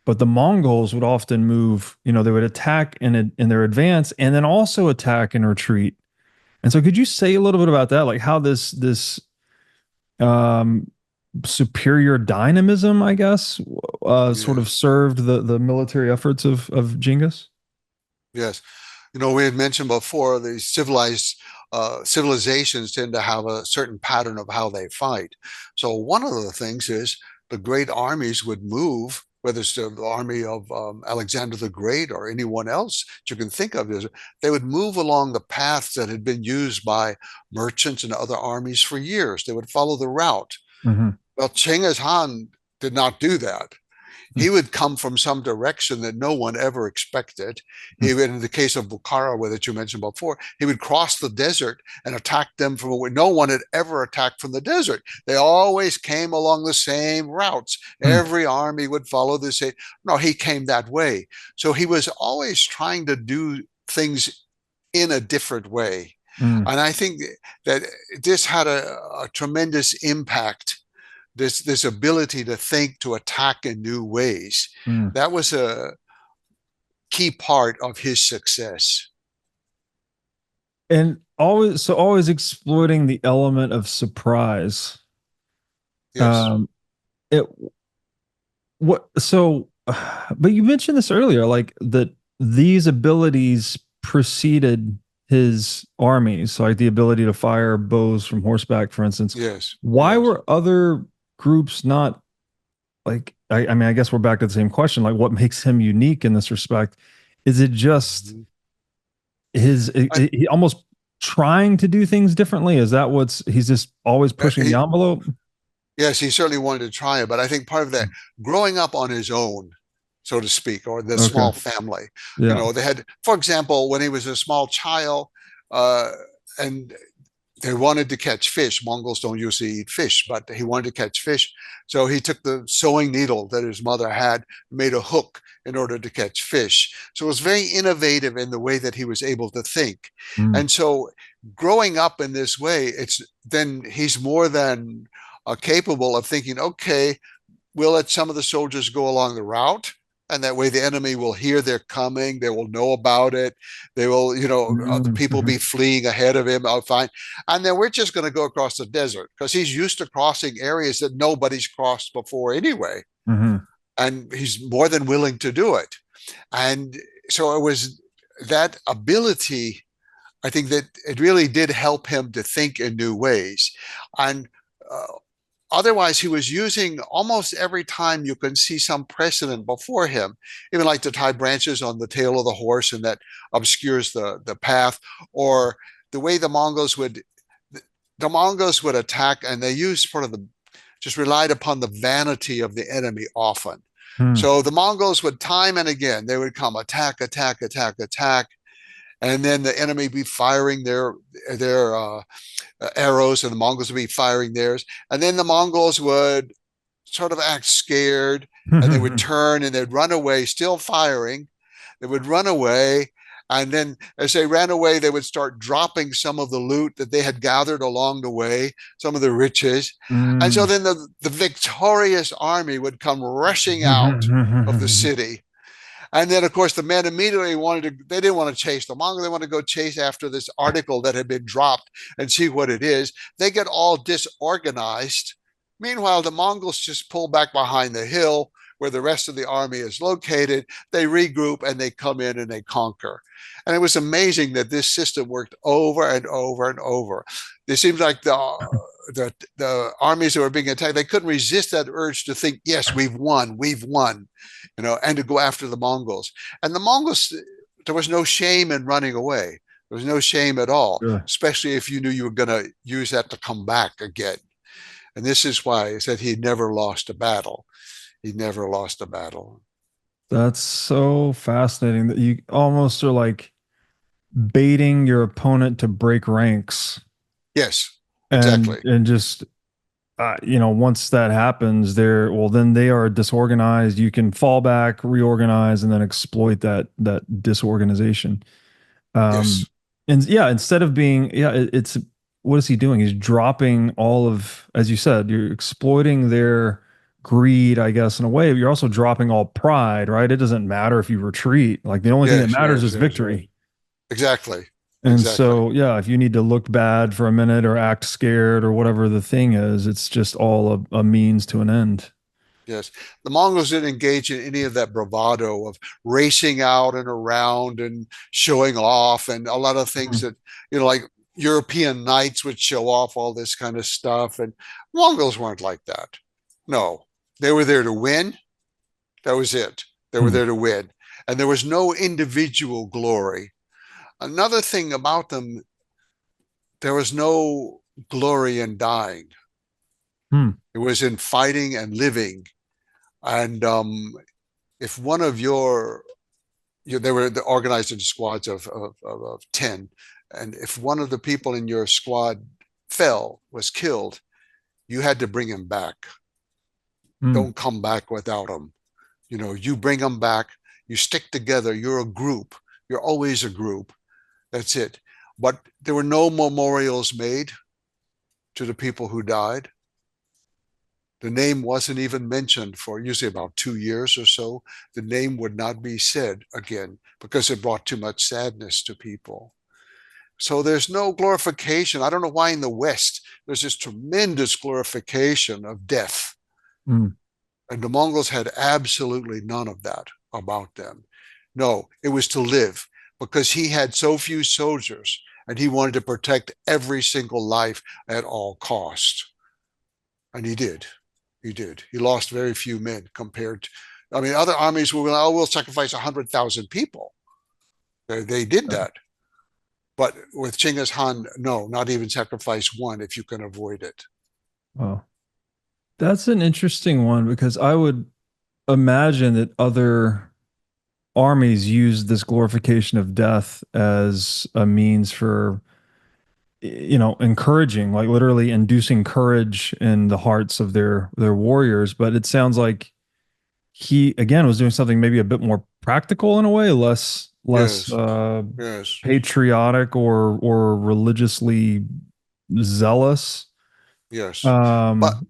But the Mongols would often move, they would attack in their advance and then also attack and retreat. And so could you say a little bit about that? Like how this um superior dynamism, I guess, sort of yes, served the military efforts of Genghis? yes. We had mentioned before the civilizations tend to have a certain pattern of how they fight. So one of the things is the great armies would move, whether it's the army of Alexander the Great or anyone else that you can think of, they would move along the paths that had been used by merchants and other armies for years. They would follow the route. Hmm. Well, Genghis Khan did not do that. He would come from some direction that no one ever expected. He would, in the case of Bukhara, that you mentioned before, he would cross the desert and attack them from where no one had ever attacked from the desert. They always came along the same routes. Every army would follow the same. No, he came that way. So he was always trying to do things in a different way. And I think that this had a tremendous impact, this ability to think, to attack in new ways. That was a key part of his success. And always exploiting the element of surprise. Yes. Um, it what so, but you mentioned this earlier, like that these abilities preceded his armies, so like the ability to fire bows from horseback, for instance. Yes. Why Yes. were other groups not like? I mean, I guess we're back to the same question. Like, what makes him unique in this respect? Is it just Mhm. his? I, He almost. trying to do things differently? Is that what's he's just always pushing the He, envelope? yes, he certainly wanted to try it, but I think part of that growing up on his own, so to speak, or the Okay. small family, Yeah. they had, for example, when he was a small child, uh, and they wanted to catch fish. Mongols don't usually eat fish, but he wanted to catch fish. So he took the sewing needle that his mother had, made a hook in order to catch fish. So it was very innovative in the way that he was able to think. Mm. And so growing up in this way, it's then he's more than capable of thinking, okay, we'll let some of the soldiers go along the route. And that way the enemy will hear they're coming. They will know about it. They will, the people Mm-hmm. be fleeing ahead of him. I'll fine. And then we're just going to go across the desert because he's used to crossing areas that nobody's crossed before anyway. Mm-hmm. And he's more than willing to do it. And so it was that ability, I think that it really did help him to think in new ways. And uh, otherwise, he was using almost every time you can see some precedent before him, even like to tie branches on the tail of the horse and that obscures the path, or the way the Mongols would attack, and they used sort of the just relied upon the vanity of the enemy often. Mm. So the Mongols would time and again, they would come attack, attack, attack, attack, and then the enemy be firing their arrows, and the Mongols would be firing theirs. And then the Mongols would sort of act scared, and they would turn and they'd run away, still firing. They would run away. And then as they ran away, they would start dropping some of the loot that they had gathered along the way, some of the riches. And so Mm. then the victorious army would come rushing out of the city. And then, of course, the men immediately they didn't want to chase the Mongol. They want to go chase after this article that had been dropped and see what it is. They get all disorganized. Meanwhile, the Mongols just pull back behind the hill where the rest of the army is located. They regroup and they come in and they conquer. And it was amazing that this system worked over and over and over. It seems like the armies that were being attacked, they couldn't resist that urge to think, yes, we've won, and to go after the Mongols. And the Mongols, there was no shame in running away. There was no shame at all, Sure. especially if you knew you were going to use that to come back again. And this is why he said he never lost a battle. He never lost a battle. That's so fascinating that you almost are like baiting your opponent to break ranks Yes, and exactly. just once that happens, then they are disorganized. You can fall back, reorganize, and then exploit that disorganization. Um, Yes. and yeah, instead of being, it's what is he doing? He's dropping all of, as you said, you're exploiting their greed, I guess, in a way. You're also dropping all pride, right? It doesn't matter if you retreat. Like the only thing that Yes. matters is victory. Exactly. And Exactly. so, yeah, if you need to look bad for a minute or act scared or whatever the thing is, it's just all a means to an end. Yes. The Mongols didn't engage in any of that bravado of racing out and around and showing off and a lot of things Mhm. that, like European knights would show off all this kind of stuff. And Mongols weren't like that. No, they were there to win. That was it. They were Hmm. there to win. And there was no individual glory. Another thing about them, there was no glory in dying. Hmm. It was in fighting and living. And if one of they were organized into squads of 10, and if one of the people in your squad was killed, you had to bring him back. Hmm. Don't come back without him. You bring them back, you stick together, you're a group, you're always a group. That's it. But there were no memorials made to the people who died. The name wasn't even mentioned for usually about 2 years or so. The name would not be said again because it brought too much sadness to people. So there's no glorification. I don't know why in the West there's this tremendous glorification of death. Hmm. And the Mongols had absolutely none of that about them. No, it was to live because he had so few soldiers and he wanted to protect every single life at all costs. And he did. He did. He lost very few men compared to, I mean, other armies were, oh, we'll sacrifice 100,000 people. They did that. But with Genghis Khan, no, not even sacrifice one if you can avoid it. Wow. That's an interesting one because I would imagine that other armies use this glorification of death as a means for, encouraging, like literally inducing courage in the hearts of their warriors. But it sounds like he again was doing something maybe a bit more practical in a way, less Yes, yes, patriotic or religiously zealous. yes. But Um,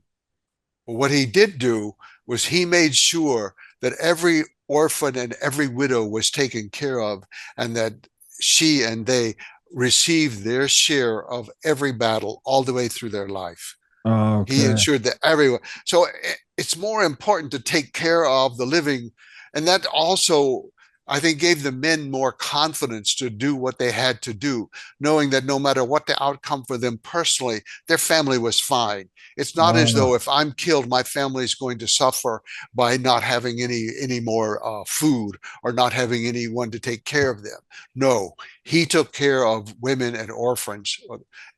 what he did do was he made sure that every orphan and every widow was taken care of, and that she and they received their share of every battle all the way through their life. He okay. ensured that everyone. So it's more important to take care of the living. And that also, I think, gave the men more confidence to do what they had to do, knowing that no matter what the outcome for them personally, their family was fine. It's not as though Uh, if I'm killed, my family is going to suffer by not having any more food or not having anyone to take care of them. No, he took care of women and orphans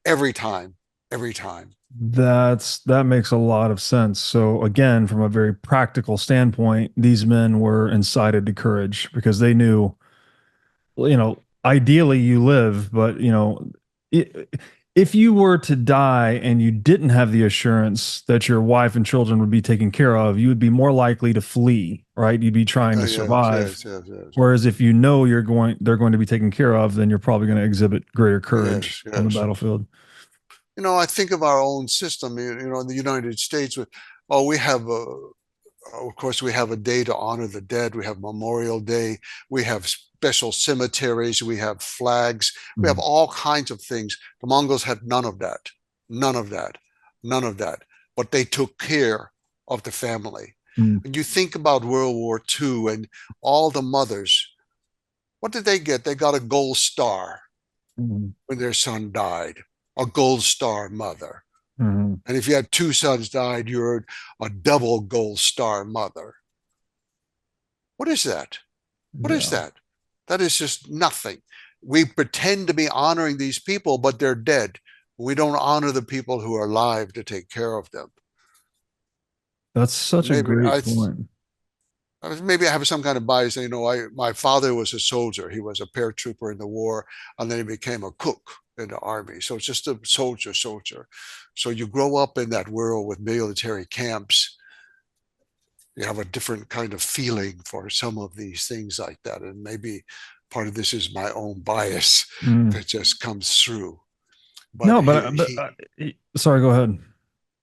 every time, every time. that makes a lot of sense. So again, from a very practical standpoint, these men were incited to courage because they knew, ideally you live, but if you were to die and you didn't have the assurance that your wife and children would be taken care of, you would be more likely to flee, right? You'd be trying to Yes, survive. yes, yes, yes, Whereas if you know they're going to be taken care of, then you're probably going to exhibit greater yes, courage on the yes. battlefield. I think of our own system. In the United States, with oh, we have of course, we have a day to honor the dead. We have Memorial Day. We have special cemeteries. We have flags. We have Mhm. all kinds of things. The Mongols had none of that. None of that. None of that. But they took care of the family. Mhm. When you think about World War II and all the mothers, what did they get? They got a gold star Mhm. when their son died, a gold star mother. Mhm. And if you had two sons died, you're a double gold star mother. What is that? What is Yeah. that? That is just nothing. We pretend to be honoring these people, but they're dead. We don't honor the people who are alive to take care of them. That's such a Maybe great I point. maybe I have some kind of bias. My father was a soldier. He was a paratrooper in the war, and then he became a cook in the army. So it's just a soldier. So you grow up in that world with military camps. You have a different kind of feeling for some of these things like that, and maybe part of this is my own bias Mm. that just comes through. But No, he he sorry, go ahead.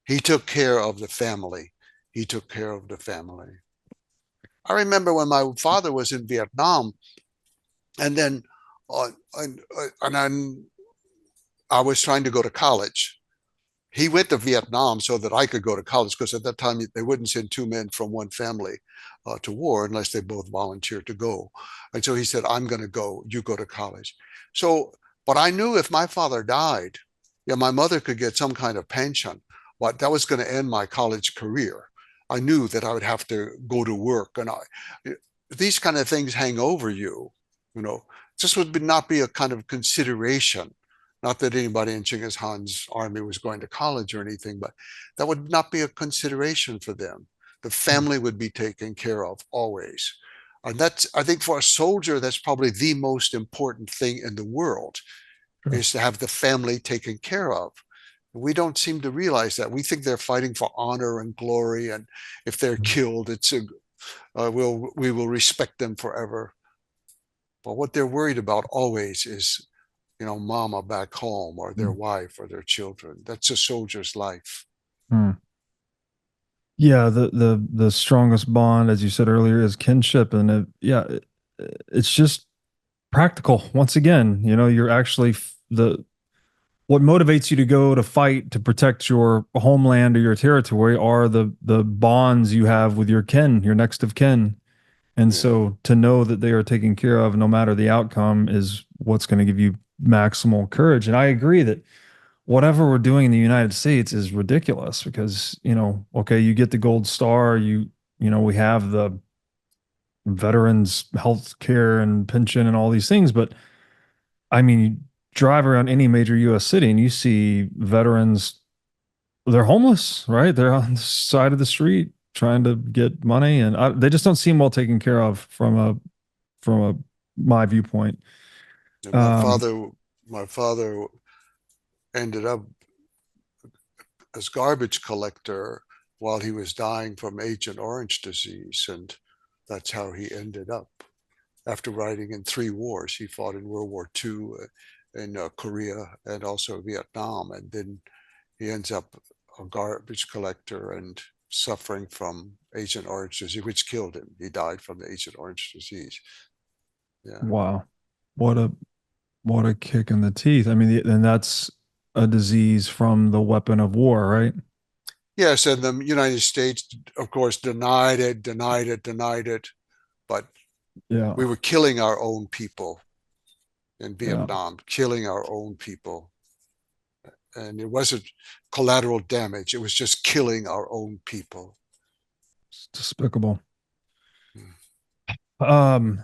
he took care of the family. He took care of the family. I remember when my father was in Vietnam, and then and I was trying to go to college. He went to Vietnam so that I could go to college because at that time they wouldn't send two men from one family to war unless they both volunteered to go. And so he said, "I'm going to go. You go to college." So, but I knew if my father died, yeah, my mother could get some kind of pension, but that was going to end my college career. I knew that I would have to go to work, and these kind of things hang over you. You know, this would not be a kind of consideration. Not that anybody in Genghis Khan's army was going to college or anything, but that would not be a consideration for them. The Mm. family would be taken care of always. And that's, I think, for a soldier, that's probably the most important thing in the world Sure. is to have the family taken care of. We don't seem to realize that. We think they're fighting for honor and glory, and if they're killed, we will respect them forever. But what they're worried about always is mama back home or their Mm. wife or their children. That's a soldier's life. Mm. Yeah, the strongest bond, as you said earlier, is kinship, and it's just practical. Once again, you're actually the what motivates you to go to fight to protect your homeland or your territory are the bonds you have with your kin, your next of kin. And Yeah. so to know that they are taken care of no matter the outcome is what's going to give you maximal courage. And I agree that whatever we're doing in the United States is ridiculous because, okay, you get the gold star, we have the veterans health care and pension and all these things, but I mean, drive around any major US city and you see veterans, they're homeless, right? They're on the side of the street trying to get money, and they just don't seem well taken care of from a my viewpoint. And Um, my father ended up as garbage collector while he was dying from Agent Orange disease, and that's how he ended up. After fighting in 3 wars, he fought in World War II, in Korea, and also Vietnam, and then he ends up a garbage collector and suffering from Agent Orange disease, which killed him. He died from the Agent Orange disease. Yeah. wow, what a what a kick in the teeth. I mean, and that's a disease from the weapon of war, right? Yes, and the United States, of course, denied it, denied it, denied it. But Yeah, we were killing our own people in yeah, Vietnam, killing our own people. And it wasn't collateral damage, it was just killing our own people. it's despicable. Mm. Um,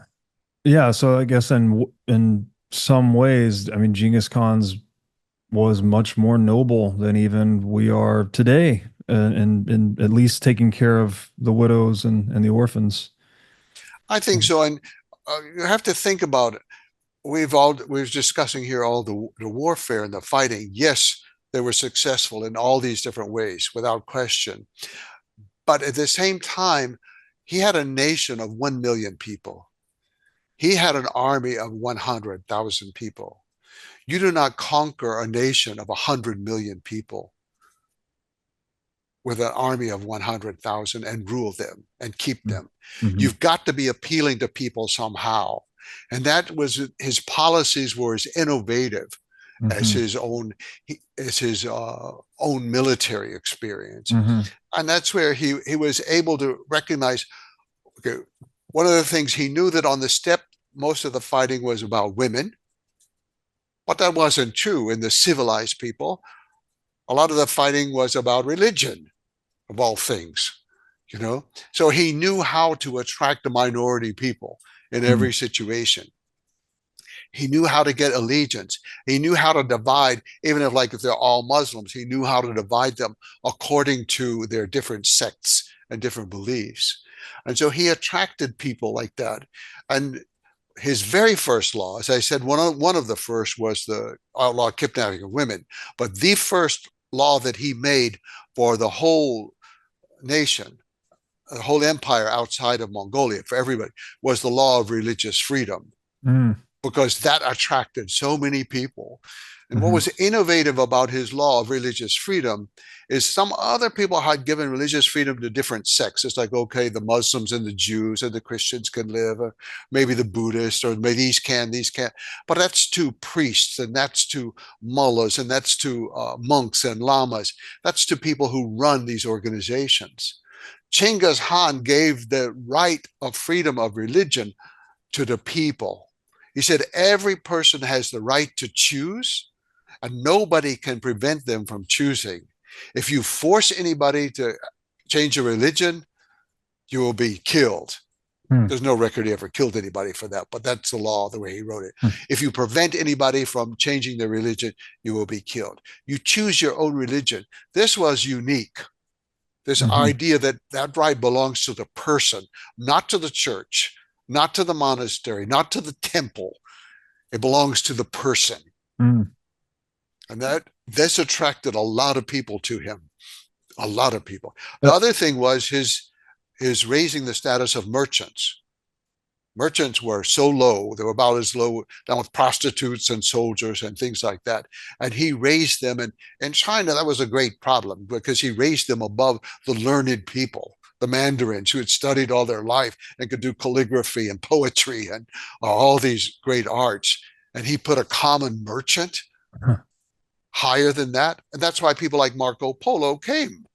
yeah, so I guess in some ways, I mean, Genghis Khan's was much more noble than even we are today, and at least taking care of the widows and the orphans. I think so. And you have to think about it. We're discussing here all the warfare and the fighting. Yes, they were successful in all these different ways, without question. But at the same time, he had a nation of 1 million people. He had an army of 100,000 people. You do not conquer a nation of 100 million people with an army of 100,000 and rule them and keep them. Mm-hmm. You've got to be appealing to people somehow. And that was his policies were as innovative as Mm-hmm. his own military experience. Mm-hmm. And that's where he was able to recognize, okay, one of the things he knew that on the steppe, most of the fighting was about women, but that wasn't true in the civilized people. A lot of the fighting was about religion, of all things, you know. So he knew how to attract the minority people in Mm-hmm. every situation. He knew how to get allegiance. He knew how to divide, even if they're all Muslims, he knew how to divide them according to their different sects and different beliefs. And so he attracted people like that. And his very first law, as I said, one of the first was the outlaw kidnapping of women. But the first law that he made for the whole nation, the whole empire outside of Mongolia, for everybody, was the law of religious freedom, because that attracted so many people. And what Mm-hmm. was innovative about his law of religious freedom is some other people had given religious freedom to different sects. It's like, okay, the Muslims and the Jews and the Christians can live, or maybe the Buddhists, or maybe these can, these can't. But that's to priests, and that's to mullahs, and that's to monks and lamas. That's to people who run these organizations. Genghis Khan gave the right of freedom of religion to the people. He said every person has the right to choose, and nobody can prevent them from choosing. If you force anybody to change a religion, you will be killed. Mm-hmm. There's no record he ever killed anybody for that, but that's the law, the way he wrote it. If you prevent anybody from changing their religion, you will be killed. You choose your own religion. This was unique. This Mm-hmm. idea that that right belongs to the person, not to the church, not to the monastery, not to the temple. It belongs to the person. Mm-hmm. And this attracted a lot of people to him, a lot of people. The other thing was his raising the status of merchants. Merchants were so low, they were about as low down with prostitutes and soldiers and things like that. And he raised them. And in China, that was a great problem, because he raised them above the learned people, the mandarins who had studied all their life and could do calligraphy and poetry and all these great arts. And he put a common merchant higher than that. And that's why people like Marco Polo came.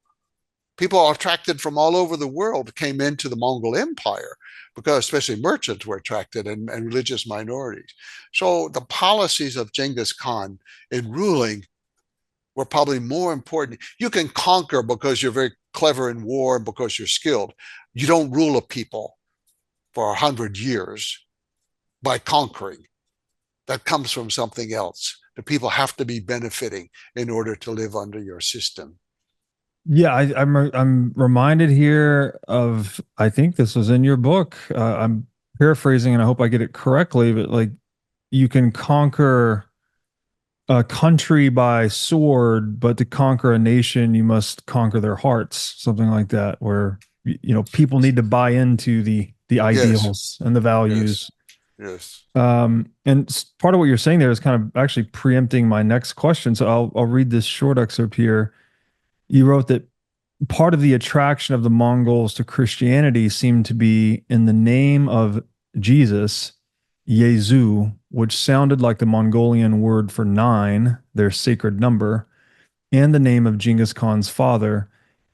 People attracted from all over the world came into the Mongol Empire, because especially merchants were attracted, and religious minorities. So the policies of Genghis Khan in ruling were probably more important. You can conquer because you're very clever in war and because you're skilled. You don't rule a people for 100 years by conquering. That comes from something else. The people have to be benefiting in order to live under your system. Yeah, I'm reminded here of, I think this was in your book. I'm paraphrasing and I hope I get it correctly, but like you can conquer a country by sword, but to conquer a nation, you must conquer their hearts, something like that, where people need to buy into the Yes, ideals and the yes, values. yes. And part of what you're saying there is kind of actually preempting my next question. So I'll read this short excerpt here. You wrote that part of the attraction of the Mongols to Christianity seemed to be in the name of Jesus, Yezu, which sounded like the Mongolian word for nine, their sacred number, and the name of Genghis Khan's father,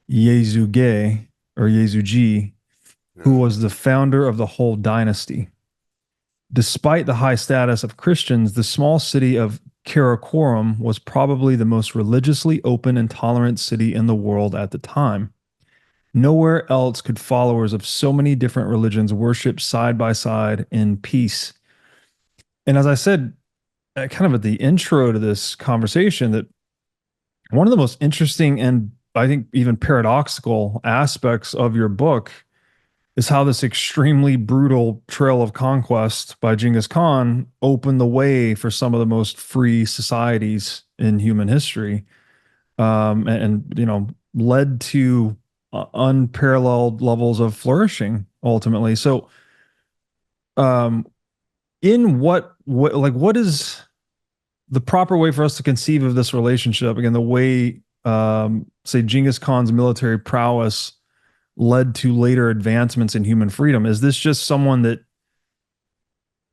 Yezuge or Yezuji, who Yeah. was the founder of the whole dynasty. Despite the high status of Christians, the small city of Karakoram was probably the most religiously open and tolerant city in the world at the time. Nowhere else could followers of so many different religions worship side by side in peace. And as I said, kind of at the intro to this conversation, that one of the most interesting and I think even paradoxical aspects of your book is how this extremely brutal trail of conquest by Genghis Khan opened the way for some of the most free societies in human history, and led to unparalleled levels of flourishing ultimately. So, um, in what is the proper way for us to conceive of this relationship? Again, the way, say, Genghis Khan's military prowess led to later advancements in human freedom. Is this just someone that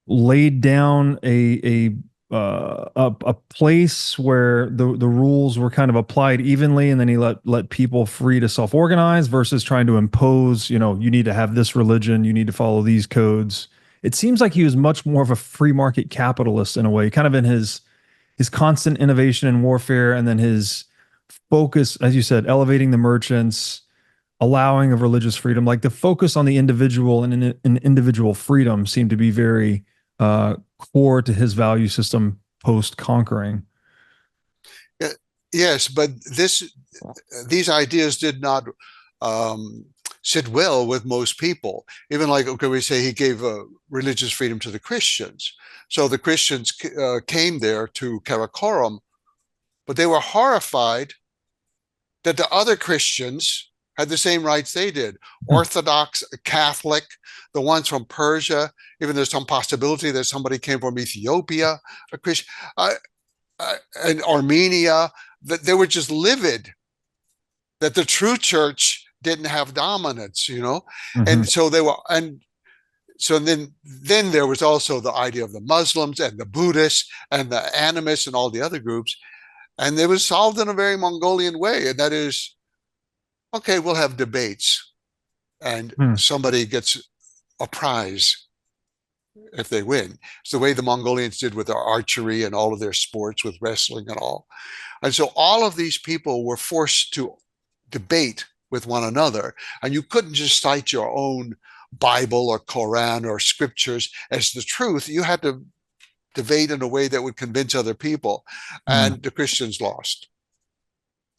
laid down a place where the rules were kind of applied evenly, and then he let people free to self organize versus trying to impose? You need to have this religion, you need to follow these codes. It seems like he was much more of a free market capitalist in a way, kind of in his constant innovation and warfare, and then his focus, as you said, elevating the merchants, allowing of religious freedom. Like the focus on the individual and in individual freedom seemed to be very uh, core to his value system post conquering. Yeah, yes, but these ideas did not um, sit well with most people. Even like, okay, we say he gave religious freedom to the Christians. So the Christians came there to Karakoram, but they were horrified that the other Christians had the same rights they did. Orthodox, Catholic, the ones from Persia, even there's some possibility that somebody came from Ethiopia, a Christian, uh, and Armenia, that they were just livid that the true church didn't have dominance. Mm-hmm. And so they were, and so then there was also the idea of the Muslims and the Buddhists and the animists and all the other groups. And it was solved in a very Mongolian way. And that is, okay, we'll have debates and Mm-hmm. somebody gets a prize if they win. It's the way the Mongolians did with their archery and all of their sports with wrestling and all. And so all of these people were forced to debate with one another. And you couldn't just cite your own Bible or Quran or scriptures as the truth. You had to debate in a way that would convince other people. And the Christians lost.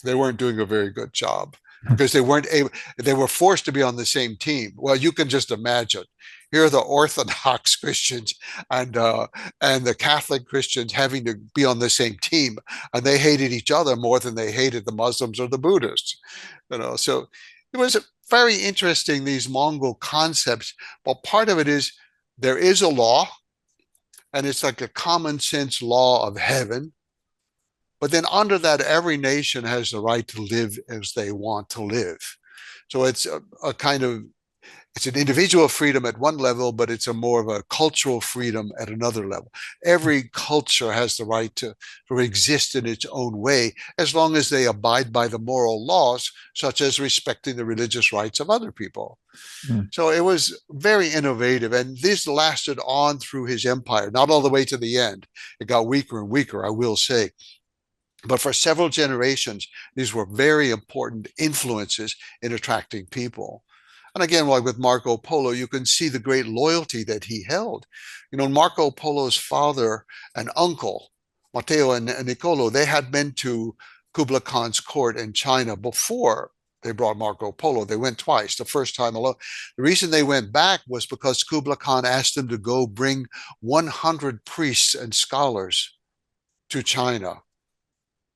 They weren't doing a very good job because they were forced to be on the same team. Well, you can just imagine. Here are the Orthodox Christians and the Catholic Christians having to be on the same team, and they hated each other more than they hated the Muslims or the Buddhists. So it was very interesting, these Mongol concepts. But part of it is there is a law, and it's like a common sense law of heaven. But then under that, every nation has the right to live as they want to live. So it's a kind of, it's an individual freedom at one level, but it's a more of a cultural freedom at another level. Every culture has the right to exist in its own way, as long as they abide by the moral laws, such as respecting the religious rights of other people. Mm-hmm. So it was very innovative. And this lasted on through his empire, not all the way to the end. It got weaker and weaker, I will say. But for several generations, these were very important influences in attracting people. And again, like with Marco Polo, you can see the great loyalty that he held. Marco Polo's father and uncle Matteo and Niccolo, they had been to Kublai Khan's court in China before they brought Marco Polo. They went twice, the first time alone. The reason they went back was because Kublai Khan asked them to go bring 100 priests and scholars to China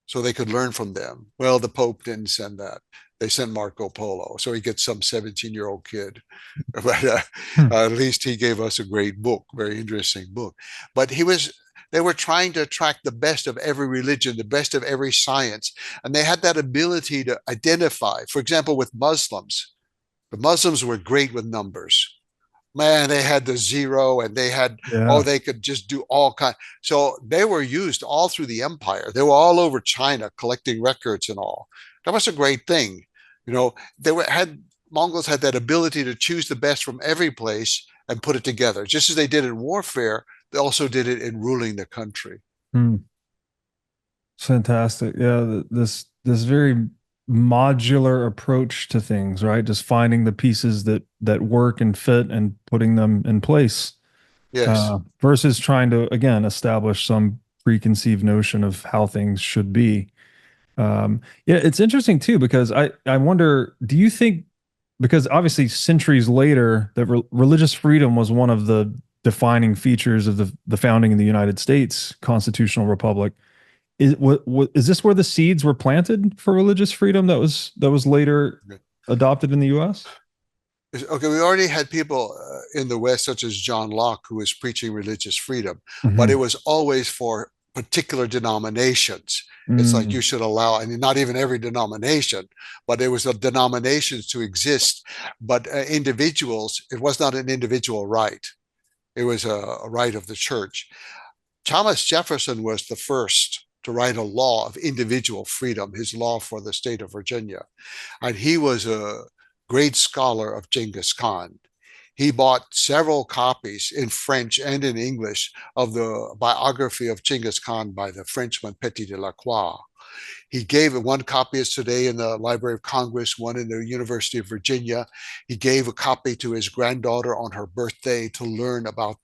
so they could learn from them. Well, the Pope didn't send that. They sent Marco Polo. So he gets some 17-year-old kid. But Hmm. at least he gave us a great book, very interesting book. But they were trying to attract the best of every religion, the best of every science. And they had that ability to identify, for example, with Muslims. The Muslims were great with numbers. Man, they had the zero and they had, oh, Yeah. they could just do all kinds. So they were used all through the empire. They were all over China collecting records and all. That was a great thing. Mongols had that ability to choose the best from every place and put it together. Just as they did in warfare, they also did it in ruling the country. Hmm. Fantastic. Yeah, this very modular approach to things, right? Just finding the pieces that work and fit and putting them in place, Yes. versus trying to again establish some preconceived notion of how things should be. Yeah, it's interesting too because I wonder, do you think because obviously centuries later that religious freedom was one of the defining features of the founding of the United States constitutional republic. Is this where the seeds were planted for religious freedom that was later adopted in the U.S.? Okay, we already had people in the West, such as John Locke, who was preaching religious freedom, but it Hmm. was always for particular denominations. It's like you Mm, should allow, and not even every denomination, but it was the denominations to exist. But individuals, it was not an individual right. It was a right of the church. Thomas Jefferson was the first to write a law of individual freedom, his law for the state of Virginia. And he was a great scholar of Genghis Khan. He bought several copies in French and in English of the biography of Genghis Khan by the Frenchman Petit de la Croix. He gave one copy is today in the Library of Congress, one in the University of Virginia. He gave a copy to his granddaughter on her birthday to learn about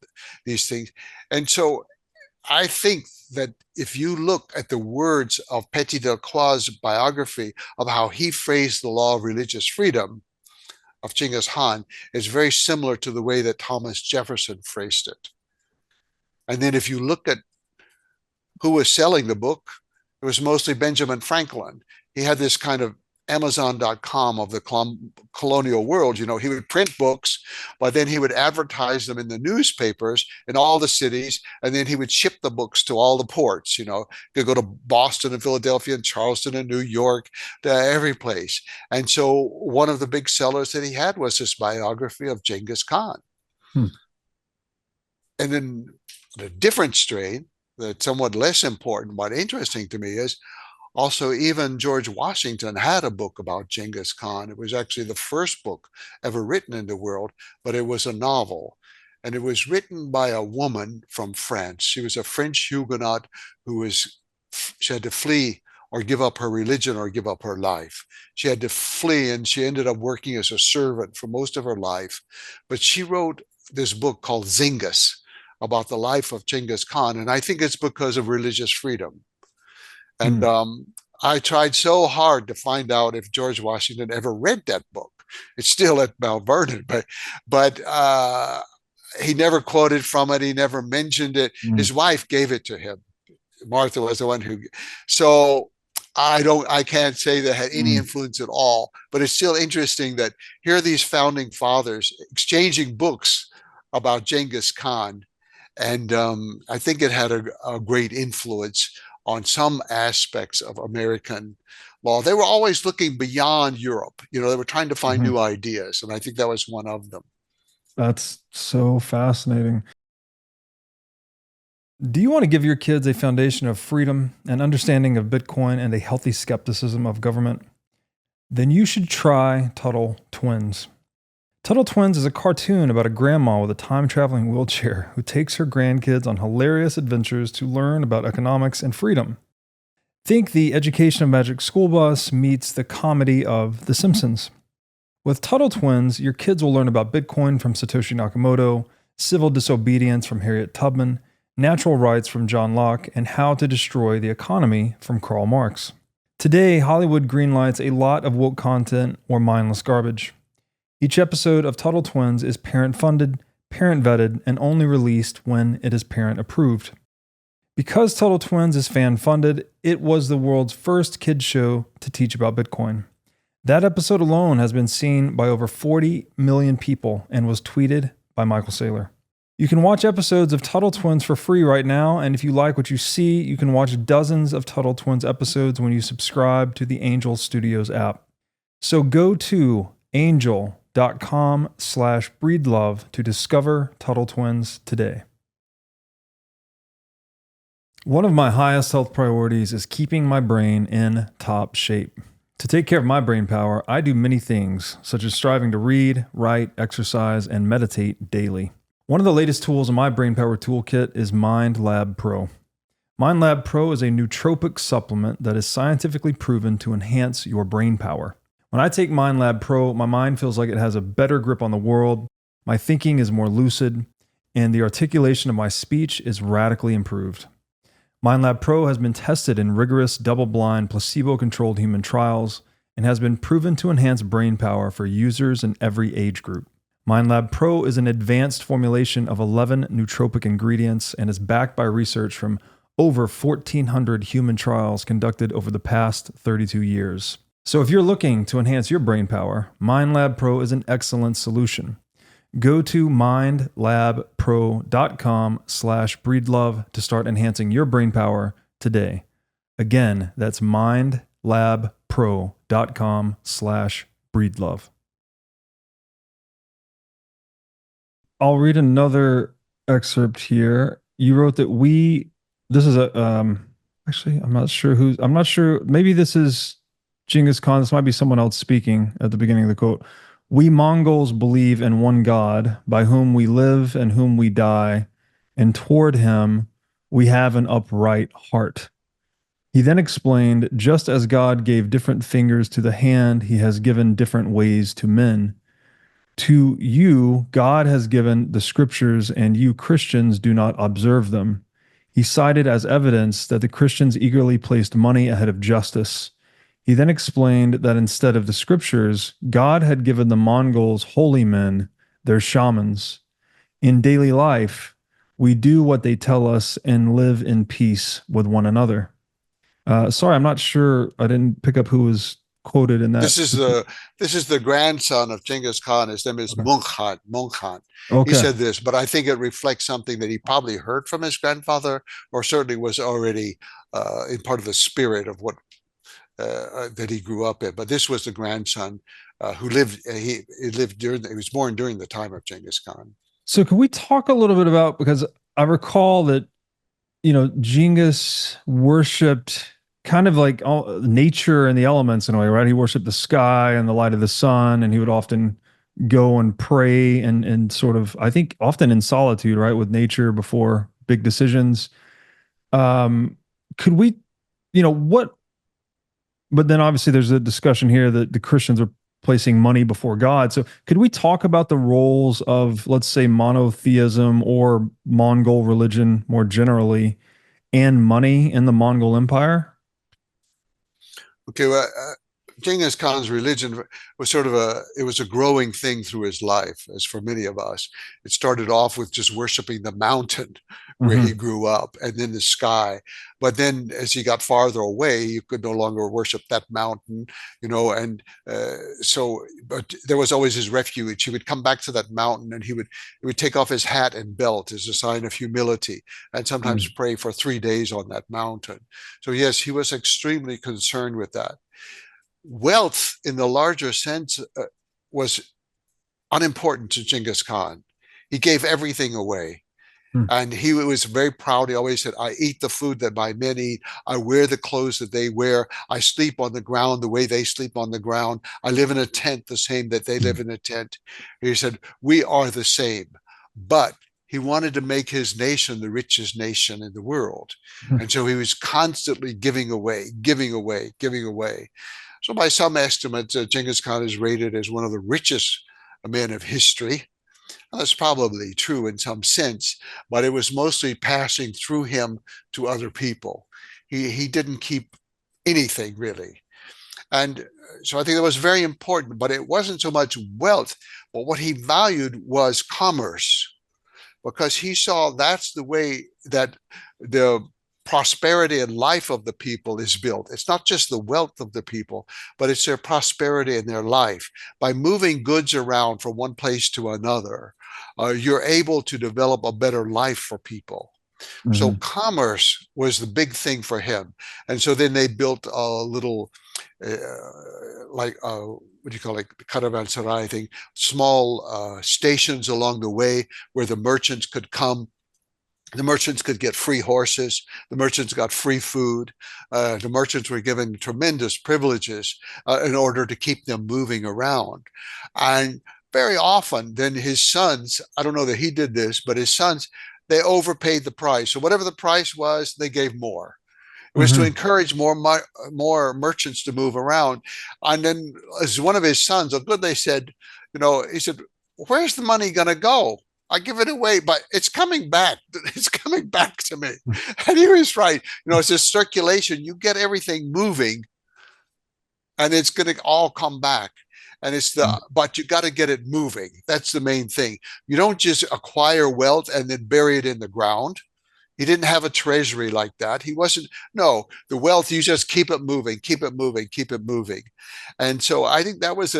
these things. And so I think that if you look at the words of Petit de la Croix's biography of how he phrased the law of religious freedom of Genghis Khan, it's very similar to the way that Thomas Jefferson phrased it. And then if you look at who was selling the book, it was mostly Benjamin Franklin. He had this kind of Amazon.com of the colonial world. You know, he would print books, but then he would advertise them in the newspapers in all the cities, and then he would ship the books to all the ports. You know, you could go to Boston and Philadelphia and Charleston and New York, to every place. And so one of the big sellers that he had was this biography of Genghis Khan. hmm. And then the different strain, that's somewhat less important but interesting to me, is also even George Washington had a book about Genghis Khan. It was actually the first book ever written in the world, but it was a novel. And it was written by a woman from France. She was a French Huguenot she had to flee or give up her religion or give up her life. She had to flee and she ended up working as a servant for most of her life. But she wrote this book called Zingis about the life of Genghis Khan. And I think it's because of religious freedom. And Hmm. I tried so hard to find out if George Washington ever read that book. It's still at Mount Vernon, but he never quoted from it. He never mentioned it. Hmm. His wife gave it to him. Martha was the one who. So I can't say that had any Hmm. influence at all. But it's still interesting that here are these founding fathers exchanging books about Genghis Khan, and I think it had a great influence on some aspects of American law. They were always looking beyond Europe. You know, they were trying to find Hmm. new ideas, and I think that was one of them. That's so fascinating. Do you want to give your kids a foundation of freedom, an understanding of Bitcoin, and a healthy skepticism of government? Then you should try Tuttle Twins. Tuttle Twins is a cartoon about a grandma with a time traveling wheelchair who takes her grandkids on hilarious adventures to learn about economics and freedom. Think the education of Magic School Bus meets the comedy of The Simpsons. With Tuttle Twins, your kids will learn about Bitcoin from Satoshi Nakamoto, civil disobedience from Harriet Tubman, Natural Rights from John Locke, and How to Destroy the Economy from Karl Marx. Today, Hollywood greenlights a lot of woke content or mindless garbage. Each episode of Tuttle Twins is parent-funded, parent-vetted, and only released when it is parent-approved. Because Tuttle Twins is fan-funded, it was the world's first kids show to teach about Bitcoin. That episode alone has been seen by over 40 million people and was tweeted by Michael Saylor. You can watch episodes of Tuttle Twins for free right now, and if you like what you see, you can watch dozens of Tuttle Twins episodes when you subscribe to the Angel Studios app. So go to angel.com/breedlove to discover Tuttle Twins today. One of my highest health priorities is keeping my brain in top shape. To take care of my brain power, I do many things, such as striving to read, write, exercise, and meditate daily. One of the latest tools in my brain power toolkit is MindLab Pro. MindLab Pro is a nootropic supplement that is scientifically proven to enhance your brain power. When I take MindLab Pro, my mind feels like it has a better grip on the world, my thinking is more lucid, and the articulation of my speech is radically improved. MindLab Pro has been tested in rigorous, double-blind, placebo-controlled human trials and has been proven to enhance brain power for users in every age group. MindLab Pro is an advanced formulation of 11 nootropic ingredients and is backed by research from over 1,400 human trials conducted over the past 32 years. So if you're looking to enhance your brain power, MindLab Pro is an excellent solution. Go to mindlabpro.com/breedlove to start enhancing your brain power today. Again, that's mindlabpro.com/breedlove. I'll read another excerpt here. You wrote that this is actually, I'm not sure, maybe this is Genghis Khan. This might be someone else speaking at the beginning of the quote. We Mongols believe in one God, by whom we live and whom we die, and toward him we have an upright heart. He then explained, just as God gave different fingers to the hand, he has given different ways to men. To you, God has given the scriptures, and you Christians do not observe them. He cited as evidence that the Christians eagerly placed money ahead of justice. He then explained that instead of the scriptures, God had given the Mongols holy men, their shamans. In daily life, we do what they tell us and live in peace with one another. Sorry, I'm not sure. I didn't pick up who was quoted in that. This is the grandson of Genghis Khan. His name is Mongkhan. Okay. He said this, but I think it reflects something that he probably heard from his grandfather, or certainly was already in part of the spirit of what that he grew up in. But this was the grandson who lived. He was born during the time of Genghis Khan. So can we talk a little bit about, because I recall that Genghis worshipped kind of like all nature and the elements in a way, right? He worshipped the sky and the light of the sun, and he would often go and pray and sort of, I think, often in solitude, right, with nature before big decisions. Could we, what? But then obviously there's a discussion here that the Christians are placing money before God. So could we talk about the roles of, let's say, monotheism or Mongol religion more generally, and money in the Mongol Empire? Okay, well, Genghis Khan's religion was it was a growing thing through his life, as for many of us. It started off with just worshiping the mountain where he grew up, and then the sky. But then as he got farther away, you could no longer worship that mountain, and but there was always his refuge. He would come back to that mountain, and he would take off his hat and belt as a sign of humility, and sometimes pray for 3 days on that mountain. So yes, he was extremely concerned with that. Wealth in the larger sense was unimportant to Genghis Khan. He gave everything away. And he was very proud. He always said, I eat the food that my men eat. I wear the clothes that they wear. I sleep on the ground the way they sleep on the ground. I live in a tent the same that they live in a tent. He said, we are the same. But he wanted to make his nation the richest nation in the world. And so he was constantly giving away, giving away, giving away. So by some estimates, Genghis Khan is rated as one of the richest men of history. That's probably true in some sense, but it was mostly passing through him to other people. He didn't keep anything really. And so I think that was very important, but it wasn't so much wealth, but what he valued was commerce, because he saw that's the way that the prosperity and life of the people is built. It's not just the wealth of the people, but it's their prosperity and their life. By moving goods around from one place to another, you're able to develop a better life for people. So Hmm. commerce was the big thing for him. And so then they built a little, like, what do you call it, caravanserai thing, small stations along the way where the merchants could come. The merchants could get free horses. The merchants got free food. The merchants were given tremendous privileges in order to keep them moving around. And very often, then his sons, I don't know that he did this, but his sons, they overpaid the price. So whatever the price was, they gave more. It was to Hmm. encourage more merchants to move around. And then, as one of his sons, a good they said, he said, "Where's the money going to go? I give it away, but it's coming back. It's coming back to me." And he was right. It's a circulation. You get everything moving, and it's going to all come back. And but you got to get it moving. That's the main thing. You don't just acquire wealth and then bury it in the ground. He didn't have a treasury like that. He wasn't, no, the wealth, you just keep it moving, keep it moving, keep it moving. And so I think that was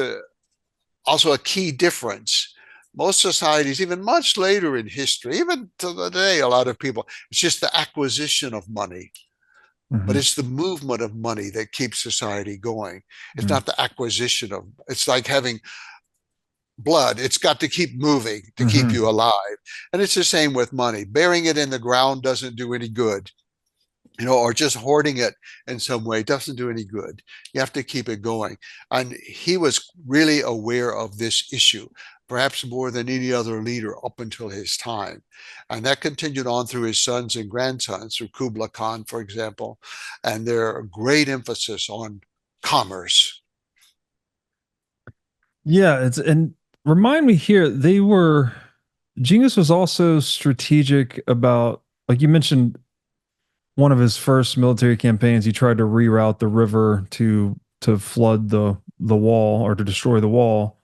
also a key difference. Most societies, even much later in history, even to today, a lot of people, it's just the acquisition of money, but Hmm. it's the movement of money that keeps society going. It's not the acquisition of, it's like having blood. It's got to keep moving to keep Hmm. you alive. And it's the same with money. Burying it in the ground doesn't do any good, or just hoarding it in some way doesn't do any good. You have to keep it going. And he was really aware of this issue, perhaps more than any other leader up until his time. And that continued on through his sons and grandsons, through Kublai Khan, for example. And their great emphasis on commerce. Yeah, it's and remind me here, Genghis was also strategic about, like you mentioned, one of his first military campaigns, he tried to reroute the river to flood the wall or to destroy the wall.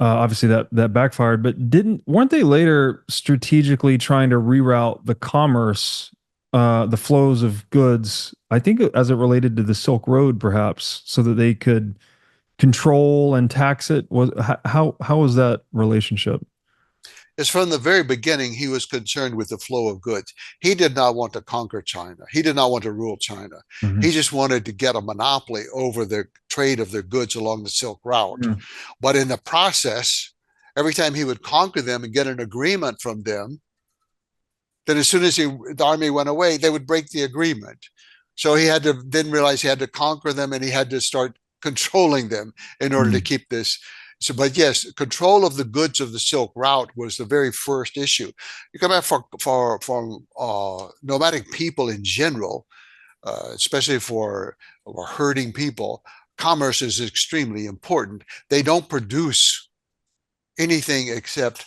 Obviously, that backfired, but didn't weren't they later strategically trying to reroute the commerce, the flows of goods? I think as it related to the Silk Road, perhaps, so that they could control and tax it. Was how was that relationship? Is from the very beginning, he was concerned with the flow of goods. He did not want to conquer China. He did not want to rule China. Hmm. He just wanted to get a monopoly over the trade of their goods along the Silk Route. Hmm. But in the process, every time he would conquer them and get an agreement from them, then as soon as the army went away, they would break the agreement. So he had to then realize he had to conquer them and he had to start controlling them in order to keep this. So, but yes, control of the goods of the Silk Route was the very first issue. You come back for nomadic people in general, especially for herding people. Commerce is extremely important. They don't produce anything except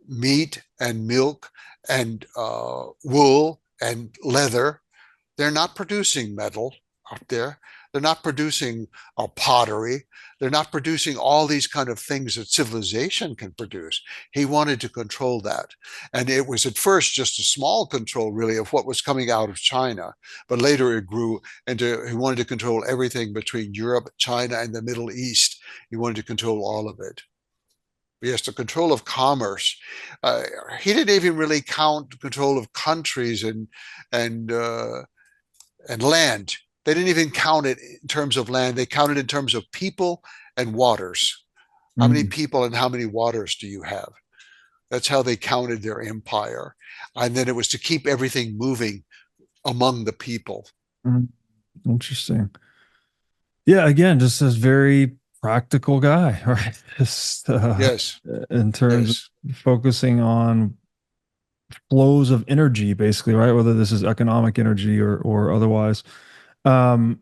meat and milk and wool and leather. They're not producing metal out there. They're not producing pottery. They're not producing all these kind of things that civilization can produce. He wanted to control that. And it was at first just a small control, really, of what was coming out of China. But later it grew into he wanted to control everything between Europe, China, and the Middle East. He wanted to control all of it. Yes, the control of commerce. Uh, he didn't even really count control of countries and uh, and land. They didn't even count it in terms of land. They counted in terms of people and waters. How many Hmm. people and how many waters do you have? That's how they counted their empire. And then it was to keep everything moving among the people. Hmm. Interesting. Yeah, again, just this very practical guy, right? Just Yes, in terms of yes. focusing on flows of energy, basically, right? Whether this is economic energy or otherwise. Um,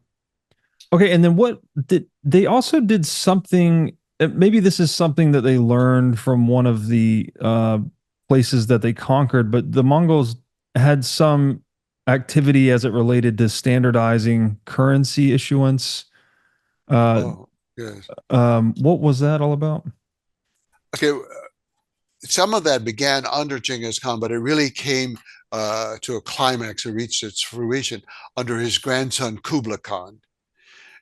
okay, and then what did they also did something? maybe this is something that they learned from one of the places that they conquered, but the Mongols had some activity as it related to standardizing currency issuance. Uh, Oh, yes. what was that all about? Okay, some of that began under Genghis Khan, but it really came to a climax. It reached its fruition under his grandson Kublai Khan.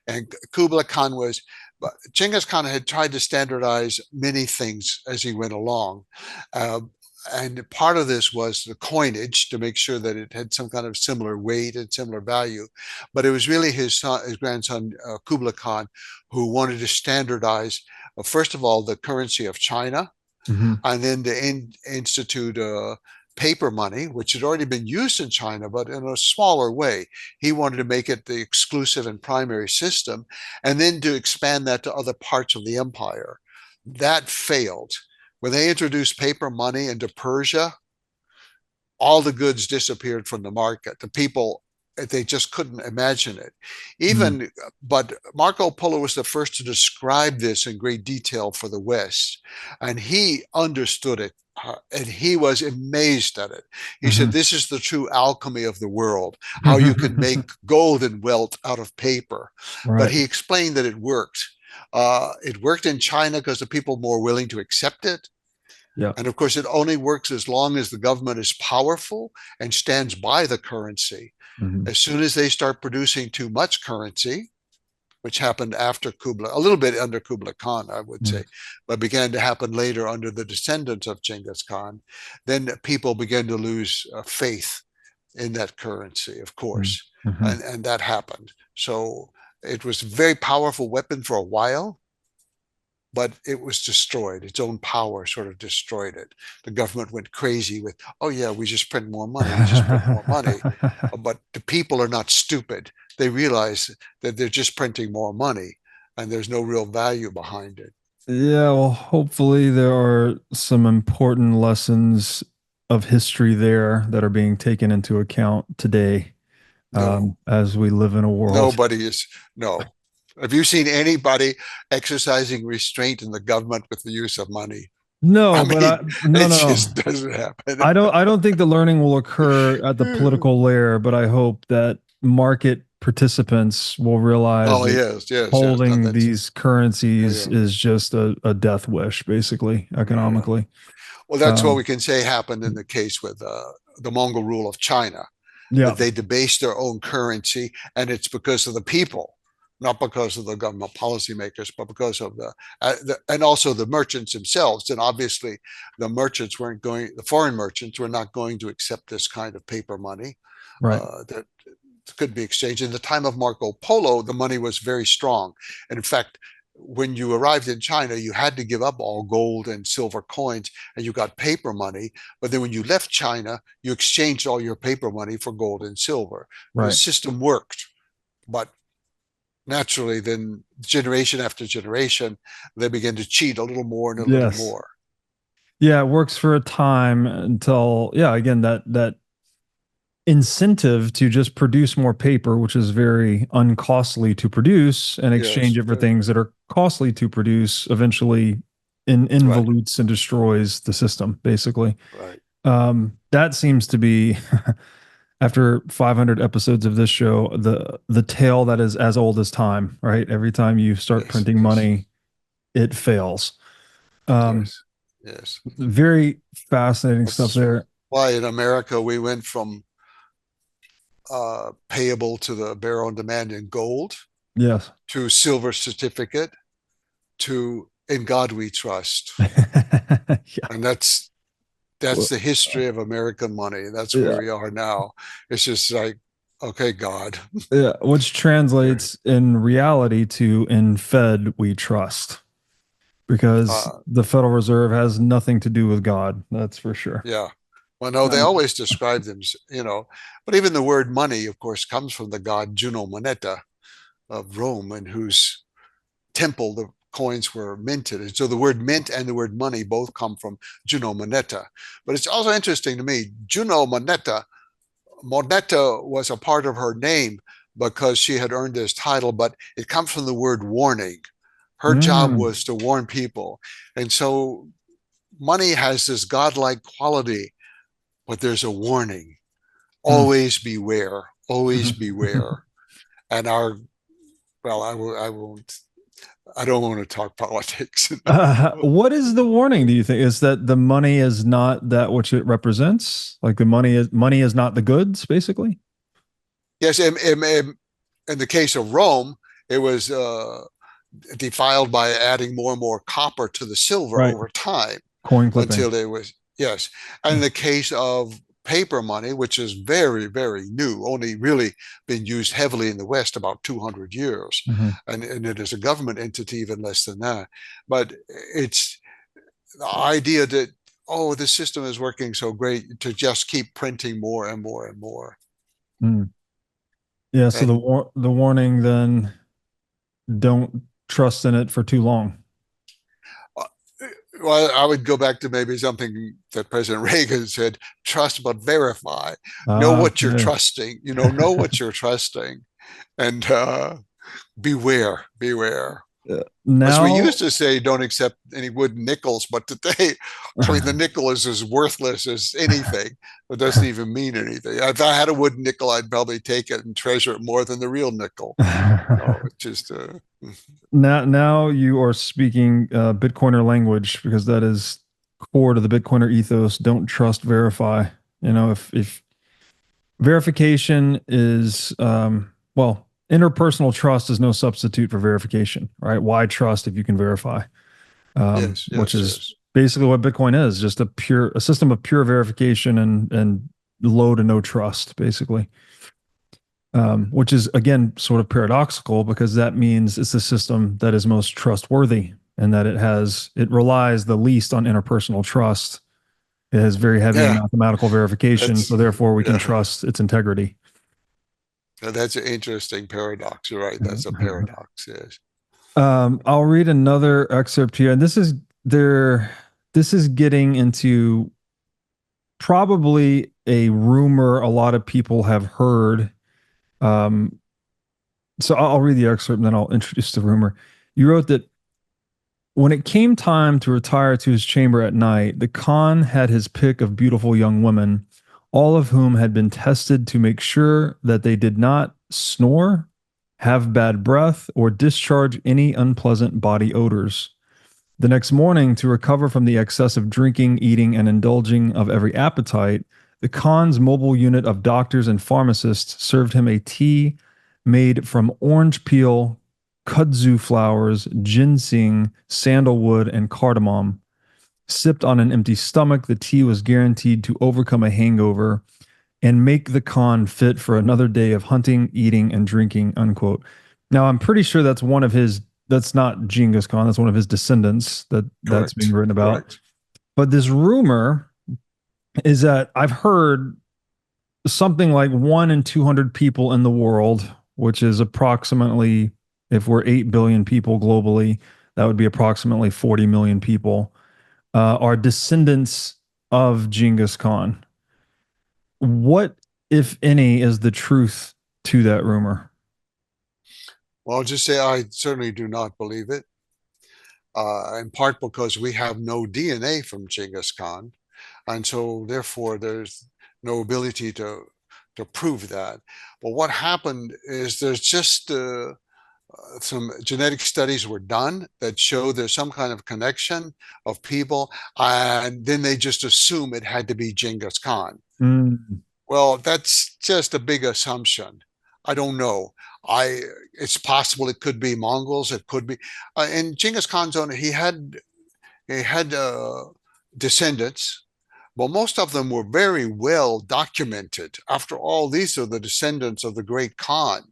And Kublai Khan was, Genghis Khan had tried to standardize many things as he went along. Uh, and part of this was the coinage to make sure that it had some kind of similar weight and similar value. But it was really his son, his grandson Kublai Khan, who wanted to standardize, first of all, the currency of China, Hmm. and then to institute paper money, which had already been used in China, but in a smaller way. He wanted to make it the exclusive and primary system, and then to expand that to other parts of the empire. That failed. When they introduced paper money into Persia, all the goods disappeared from the market. The people, they just couldn't imagine it. Hmm. Even, but Marco Polo was the first to describe this in great detail for the West, and he understood it. And he was amazed at it. He said, Hmm. "This is the true alchemy of the world, how you can make gold and wealth out of paper." But Right. he explained that it worked. It worked in China because the people were more willing to accept it. Yeah. And of course, it only works as long as the government is powerful and stands by the currency. Hmm. As soon as they start producing too much currency, which happened after Kublai, a little bit under Kublai Khan, I would say, but began to happen later under the descendants of Genghis Khan, then people began to lose faith in that currency, of course. Hmm. And that happened. So it was a very powerful weapon for a while, but it was destroyed. Its own power sort of destroyed it. The government went crazy with, oh, yeah, we just print more money. We just print more money. But the people are not stupid. They realize that they're just printing more money and there's no real value behind it. Yeah, well, hopefully there are some important lessons of history there that are being taken into account today, No, as we live in a world. nobody is, no. Have you seen anybody exercising restraint in the government with the use of money? I No, but mean, no, it no. just doesn't happen. I don't think the learning will occur at the political layer, but I hope that market participants will realize Oh, that yes, yes, yes. No, holding that's, these currencies yeah, is just a death wish, basically, yeah. economically. Well, that's what Um, we can say happened in the case with the Mongol rule of China, yeah, that they debased their own currency, and it's because of the people, not because of the government policymakers, but because of and also the merchants themselves. And obviously, the merchants weren't going, the foreign merchants were not going to accept this kind of paper money right, that could be exchanged. In the time of Marco Polo, the money was very strong. And in fact, when you arrived in China, you had to give up all gold and silver coins and you got paper money. But then when you left China, you exchanged all your paper money for gold and silver. The right. system worked, but naturally, then generation after generation, they began to cheat a little more and a little Yes. more. Yeah, it works for a time until, yeah, again, that incentive to just produce more paper, which is very uncostly to produce, and exchange Yes, it for things that are costly to produce, eventually right, involutes and destroys the system, basically. right. That seems to be, after 500 episodes of this show, the tale that is as old as time, right? Every time you start Yes, printing yes, money, it fails. Um, yes, yes. very fascinating stuff That's there. why in America we went from payable to the bearer on demand in gold, Yes. to silver certificate, to in God we trust. Yeah. And that's Well, the history of American money. That's where yeah. we are now. It's just like, okay, God. Yeah. Which translates in reality to in Fed we trust, because Uh, the Federal Reserve has nothing to do with God. That's for sure. yeah. Well, no, they Um, always describe them, but even the word money, of course, comes from the god Juno Moneta of Rome, in whose temple the coins were minted. And so the word mint and the word money both come from Juno Moneta. But it's also interesting to me, Juno Moneta, Moneta was a part of her name because she had earned this title, but it comes from the word warning. Her job Mm. was to warn people. And so money has this godlike quality, but there's a warning. Mm. Always beware, always beware. And our, well, I won't, I don't want to talk politics. What is the warning, do you think? Is that the money is not that which it represents? Like the money is not the goods, basically? Yes, in the case of Rome, it was defiled by adding more and more copper to the silver Right. over time Coin clipping. until it was, yes. And in the case of paper money, which is very, very new, only really been used heavily in the West about 200 years. Mhm. And it is a government entity even less than that. But it's the idea that, oh, the system is working so great to just keep printing more and more and more. Mm. Yeah, so And the warning then, don't trust in it for too long. uh, well, I would go back to maybe something that President Reagan said: trust but verify. Know Ah, what you're okay. trusting. Know what you're trusting, and beware, beware. As we Now, used to say, don't accept any wooden nickels, but today, I mean, the nickel is as worthless as anything. It doesn't even mean anything. If I had a wooden nickel, I'd probably take it and treasure it more than the real nickel. It's just now you are speaking Bitcoiner language, because that is core to the Bitcoiner ethos. Don't trust, verify. If verification is well, interpersonal trust is no substitute for verification, right? Why trust if you can verify? yes, Which yes, is yes. basically what Bitcoin is, just a system of pure verification and low to no trust, basically. Which is again sort of paradoxical, because that means it's the system that is most trustworthy, and that it relies the least on interpersonal trust. It has very heavy Yeah, mathematical verification, so that's therefore we can yeah. trust its integrity. That's an interesting paradox. You're right. That's a paradox. Yes. I'll read another excerpt here, and there. This is getting into probably a rumor a lot of people have heard. Um, so I'll read the excerpt and then I'll introduce the rumor. You wrote that when it came time to retire to his chamber at night, the Khan had his pick of beautiful young women, all of whom had been tested to make sure that they did not snore, have bad breath, or discharge any unpleasant body odors. The next morning, to recover from the excessive drinking, eating, and indulging of every appetite, the Khan's mobile unit of doctors and pharmacists served him a tea made from orange peel, kudzu flowers, ginseng, sandalwood, and cardamom. Sipped on an empty stomach, the tea was guaranteed to overcome a hangover and make the Khan fit for another day of hunting, eating, and drinking, unquote. Now, I'm pretty sure that's not Genghis Khan. That's one of his descendants that's being Correct. written about. Correct. But this rumor is that I've heard something like 1 in 200 people in the world, which is approximately, if we're 8 billion people globally, that would be approximately 40 million people, are descendants of Genghis Khan. What, if any, is the truth to that rumor? Well, I'll just say I certainly do not believe it. In part because we have no DNA from Genghis Khan, and so therefore there's no ability to prove that. But what happened is there's just some genetic studies were done that show there's some kind of connection of people, and then they just assume it had to be Genghis Khan. Mm. Well, that's just a big assumption. I don't know. I It's possible it could be Mongols. It could be, in Genghis Khan's own. He had descendants. Well, most of them were very well documented. After all, these are the descendants of the great Khan.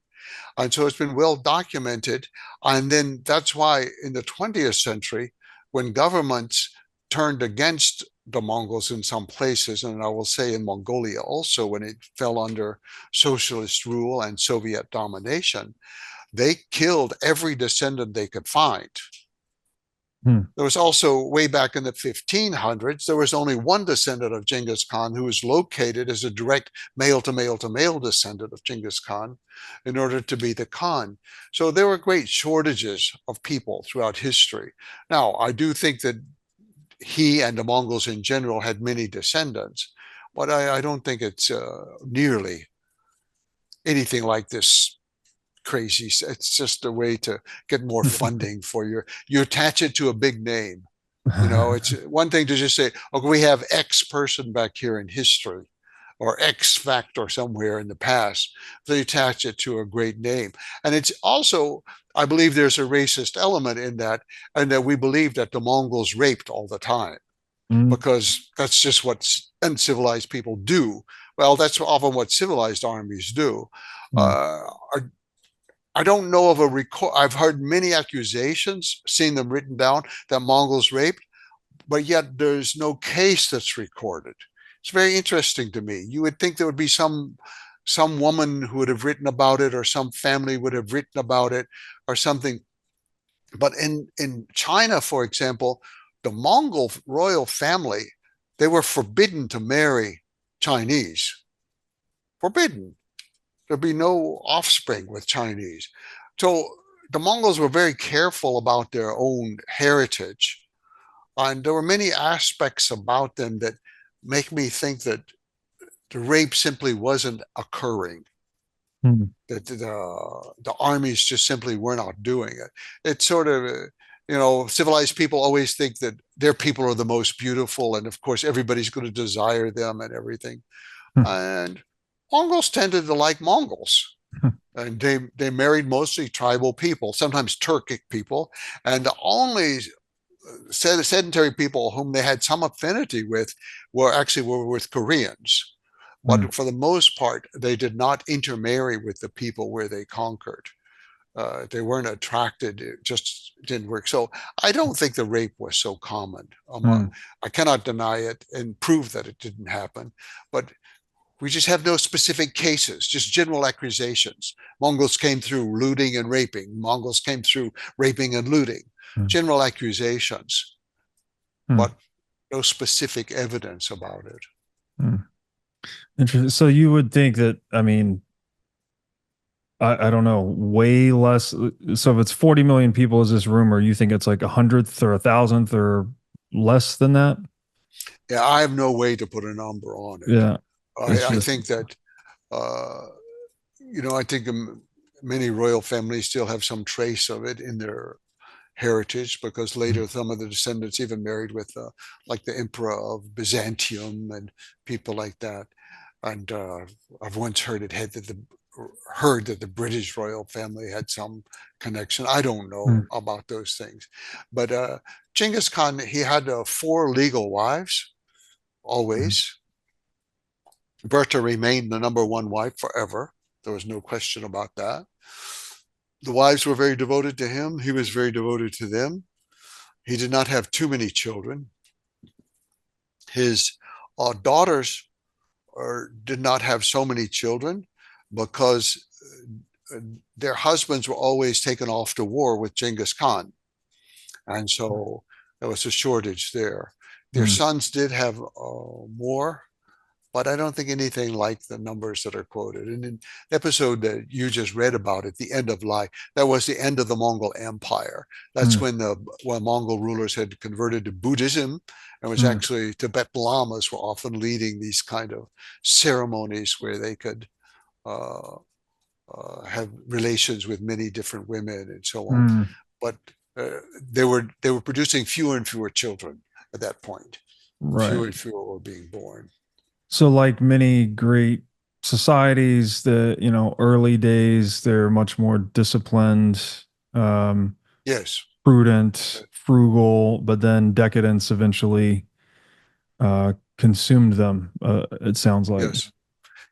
And so it's been well documented. And then that's why in the 20th century, when governments turned against the Mongols in some places, and I will say in Mongolia also, when it fell under socialist rule and Soviet domination, they killed every descendant they could find. Hmm. There was also, way back in the 1500s, there was only one descendant of Genghis Khan who was located as a direct male to male to male descendant of Genghis Khan in order to be the Khan. So there were great shortages of people throughout history. Now, I do think that he and the Mongols in general had many descendants, but I don't think it's nearly anything like this crazy. It's just a way to get more funding for you attach it to a big name. You know, it's one thing to just say, okay, we have X person back here in history or X factor somewhere in the past. They attach it to a great name. And it's also, I believe there's a racist element in that, and that we believe that the Mongols raped all the time Mm, because that's just what uncivilized people do. Well, that's often what civilized armies do. mm, Uh, I don't know of a record. I've heard many accusations, seen them written down, that Mongols raped, but yet there's no case that's recorded. It's very interesting to me. You would think there would be some woman who would have written about it, or some family would have written about it, or something. But in China, for example, the Mongol royal family, they were forbidden to marry Chinese. Forbidden. There'd be no offspring with Chinese. So the Mongols were very careful about their own heritage. And there were many aspects about them that make me think that the rape simply wasn't occurring, mm, that the armies just simply were not doing it. It's sort of, civilized people always think that their people are the most beautiful, and of course, everybody's going to desire them and everything. mm, And Mongols tended to like Mongols. And they married mostly tribal people, sometimes Turkic people, and the only sedentary people whom they had some affinity with were with Koreans. mm, But for the most part, they did not intermarry with the people where they conquered. They weren't attracted; it just didn't work. So I don't think the rape was so common. mm, I cannot deny it and prove that it didn't happen, but we just have no specific cases, just general accusations. Mongols came through looting and raping. Mongols came through raping and looting. mm, General accusations, mm, but no specific evidence about it. mm. Interesting. So you would think that, I mean, I don't know, way less. So if it's 40 million people is this rumor, you think it's like a hundredth or a thousandth or less than that? Yeah, I have no way to put a number on it. Yeah. It's I just, think that, uh, I think many royal families still have some trace of it in their heritage, because mm, later some of the descendants even married with like the emperor of Byzantium and people like that. And I've once heard that the British royal family had some connection. I don't know mm, about those things, but Genghis Khan, he had four legal wives mm, always. Bertha remained the number one wife forever. There was no question about that. The wives were very devoted to him. He was very devoted to them. He did not have too many children. His daughters did not have so many children because their husbands were always taken off to war with Genghis Khan. And so there was a shortage there. Their mm, sons did have more, but I don't think anything like the numbers that are quoted. And in the episode that you just read about at the end of life, that was the end of the Mongol Empire. That's mm, when Mongol rulers had converted to Buddhism, and was mm, actually Tibetan lamas were often leading these kind of ceremonies where they could uh, have relations with many different women and so on. mm. But they were producing fewer and fewer children at that point. Right. Fewer and fewer were being born. So, like many great societies, early days, they're much more disciplined, um, Yes. prudent, frugal, but then decadence eventually consumed them. It sounds like. Yes.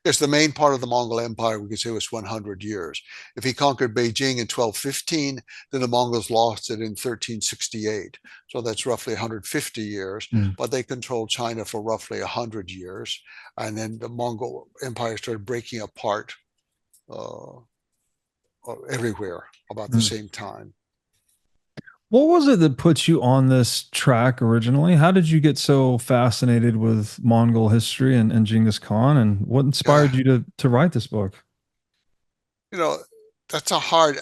Yes, the main part of the Mongol Empire, we could say, was 100 years. If he conquered Beijing in 1215, then the Mongols lost it in 1368. So that's roughly 150 years. Mm, But they controlled China for roughly 100 years. And then the Mongol Empire started breaking apart uh, everywhere about the mm. same time. What was it that put you on this track originally? How did you get so fascinated with Mongol history and Genghis Khan, and what Yeah, inspired you to write this book? you know, that's a hard.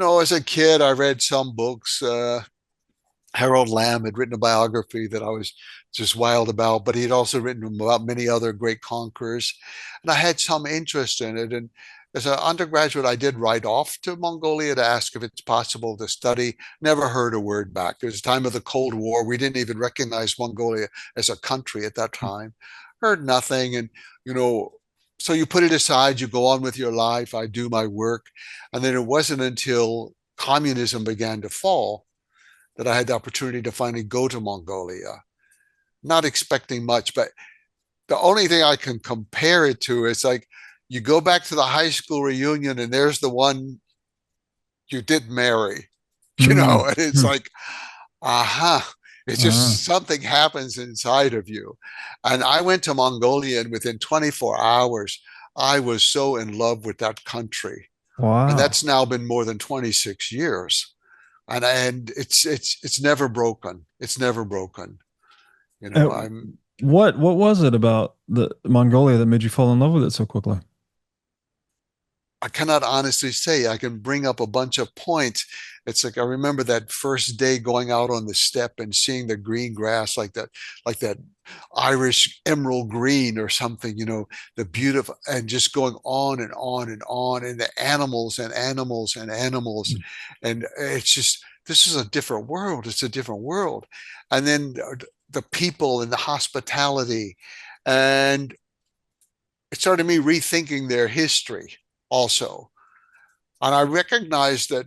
As a kid, I read some books. Harold Lamb had written a biography that I was just wild about, but he had also written about many other great conquerors. And I had some interest in it. And as an undergraduate, I did write off to Mongolia to ask if it's possible to study. Never heard a word back. It was the time of the Cold War. We didn't even recognize Mongolia as a country at that time. Heard nothing. And, you know, so you put it aside, you go on with your life. I do my work. And then it wasn't until communism began to fall that I had the opportunity to finally go to Mongolia, not expecting much. But the only thing I can compare it to is like you go back to the high school reunion and there's the one you did marry, Mm. and it's Hmm. like, aha. It's Uh, just something happens inside of you. And I went to Mongolia, and within 24 hours, I was so in love with that country. And wow. that's now been more than 26 years. And it's never broken. It's never broken. Uh, I'm what was it about the Mongolia that made you fall in love with it so quickly? I cannot honestly say. I can bring up a bunch of points. It's like I remember that first day going out on the steppe and seeing the green grass like that Irish emerald green or something, the beautiful, and just going on and on and on, and the animals and animals and animals. And it's just, this is a different world. It's a different world. And then the people and the hospitality. And it started me rethinking their history also. And I recognized that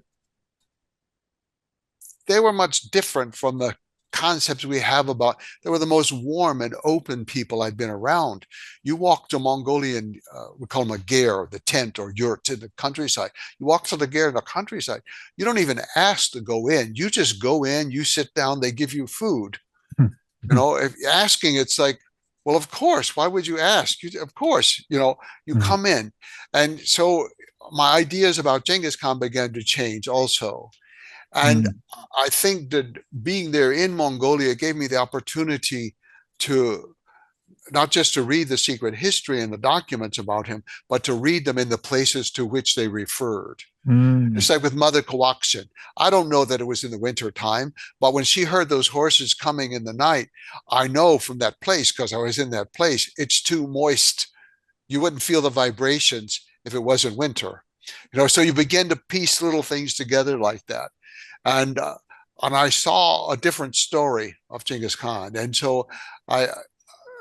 they were much different from the concepts we have about, they were the most warm and open people I'd been around. You walk to Mongolian, we call them a ger, the tent or yurt in the countryside. You walk to the ger in the countryside, you don't even ask to go in. You just go in, you sit down, they give you food. If you're asking, it's like, well, of course, why would you ask? Of course, you come in. And so my ideas about Genghis Khan began to change also. And I think that being there in Mongolia gave me the opportunity to not just to read the secret history and the documents about him, but to read them in the places to which they referred. Mm. It's like with Mother Coaxin. I don't know that it was in the winter time, but when she heard those horses coming in the night, I know from that place, because I was in that place, it's too moist. You wouldn't feel the vibrations if it wasn't winter. So you begin to piece little things together like that. And and I saw a different story of Genghis Khan. And so I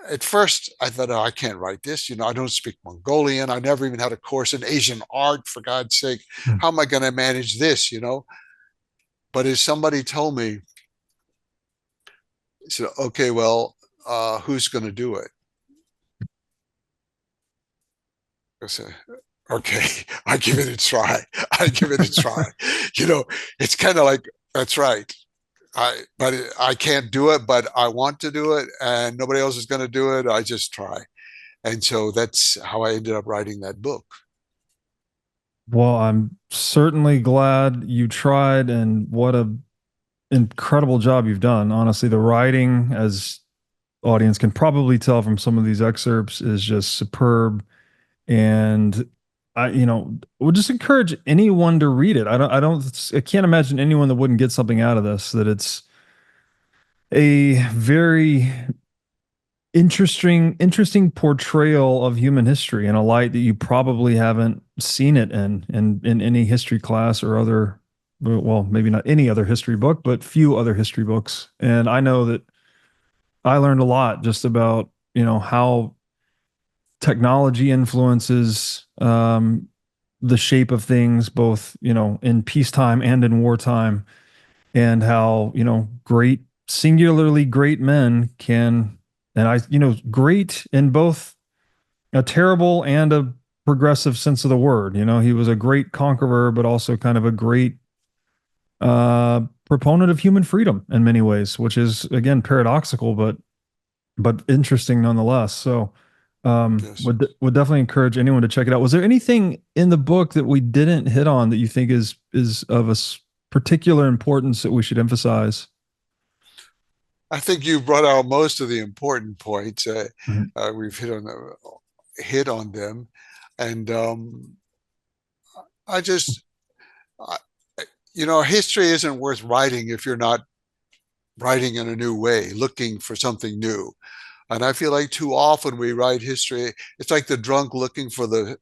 at first I thought, oh, I can't write this. I don't speak Mongolian. I never even had a course in Asian art, for God's sake. How am I going to manage this? But as somebody told me, he said, okay, well, who's going to do it? I said, okay, I give it a try. I give it a try. It's kind of like, that's right. I can't do it, but I want to do it, and nobody else is going to do it. I just try. And so that's how I ended up writing that book. Well, I'm certainly glad you tried, and what a incredible job you've done. Honestly, the writing, as audience can probably tell from some of these excerpts, is just superb. And would just encourage anyone to read it. I can't imagine anyone that wouldn't get something out of this, that it's a very interesting portrayal of human history in a light that you probably haven't seen it in any history class or other, well, maybe not any other history book, but few other history books. And I know that I learned a lot just about, how technology influences the shape of things, both, in peacetime and in wartime, and how, great, singularly great men can, and great in both a terrible and a progressive sense of the word. He was a great conqueror, but also kind of a great proponent of human freedom in many ways, which is again paradoxical, but interesting nonetheless. So Yes. would definitely encourage anyone to check it out. Was there anything in the book that we didn't hit on that you think is of a particular importance that we should emphasize? I think you brought out most of the important points. Mhm. We've hit on them, and I just, I, history isn't worth writing if you're not writing in a new way, looking for something new. And I feel like too often we write history. It's like the drunk looking for the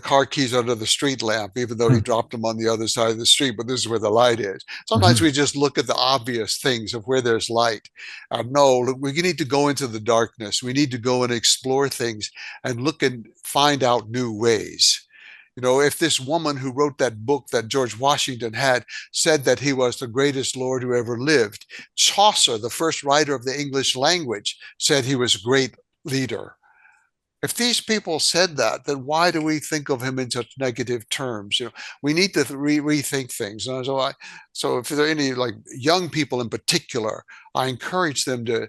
car keys under the street lamp, even though he dropped them on the other side of the street. But this is where the light is. Sometimes Mhm. we just look at the obvious things of where there's light. No, we need to go into the darkness. We need to go and explore things and look and find out new ways. If this woman who wrote that book that George Washington had said that he was the greatest lord who ever lived, Chaucer, the first writer of the English language, said he was a great leader. If these people said that, then why do we think of him in such negative terms? We need to rethink things. So if there are any like young people in particular, I encourage them to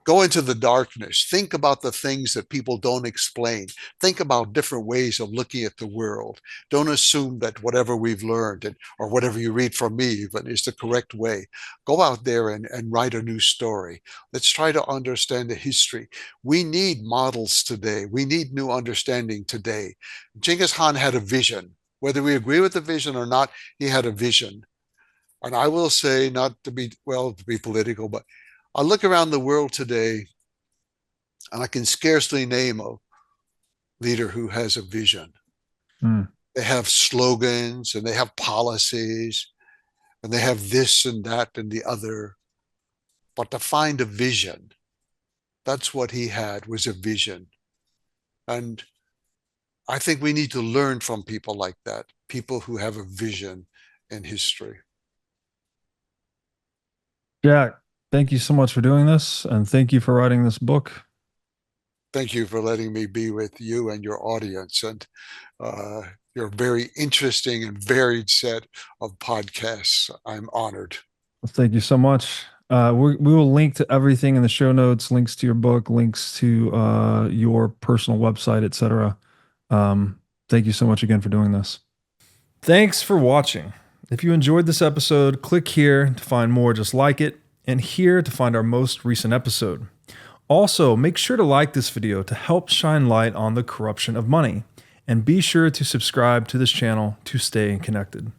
go into the darkness. Think about the things that people don't explain. Think about different ways of looking at the world. Don't assume that whatever we've learned or whatever you read from me but is the correct way. Go out there and write a new story. Let's try to understand the history. We need models today. We need new understanding today. Genghis Khan had a vision. Whether we agree with the vision or not, he had a vision. And I will say, not to be political, but I look around the world today and I can scarcely name a leader who has a vision. Mm. They have slogans and they have policies and they have this and that and the other. But to find a vision, that's what he had, was a vision. And I think we need to learn from people like that, people who have a vision in history. Jack, thank you so much for doing this, and thank you for writing this book. Thank you for letting me be with you and your audience and your very interesting and varied set of podcasts. I'm honored. Thank you so much. We will link to everything in the show notes, links to your book, links to your personal website, etc. Thank you so much again for doing this. Thanks for watching. If you enjoyed this episode, click here to find more just like it, and here to find our most recent episode. Also, make sure to like this video to help shine light on the corruption of money, and be sure to subscribe to this channel to stay connected.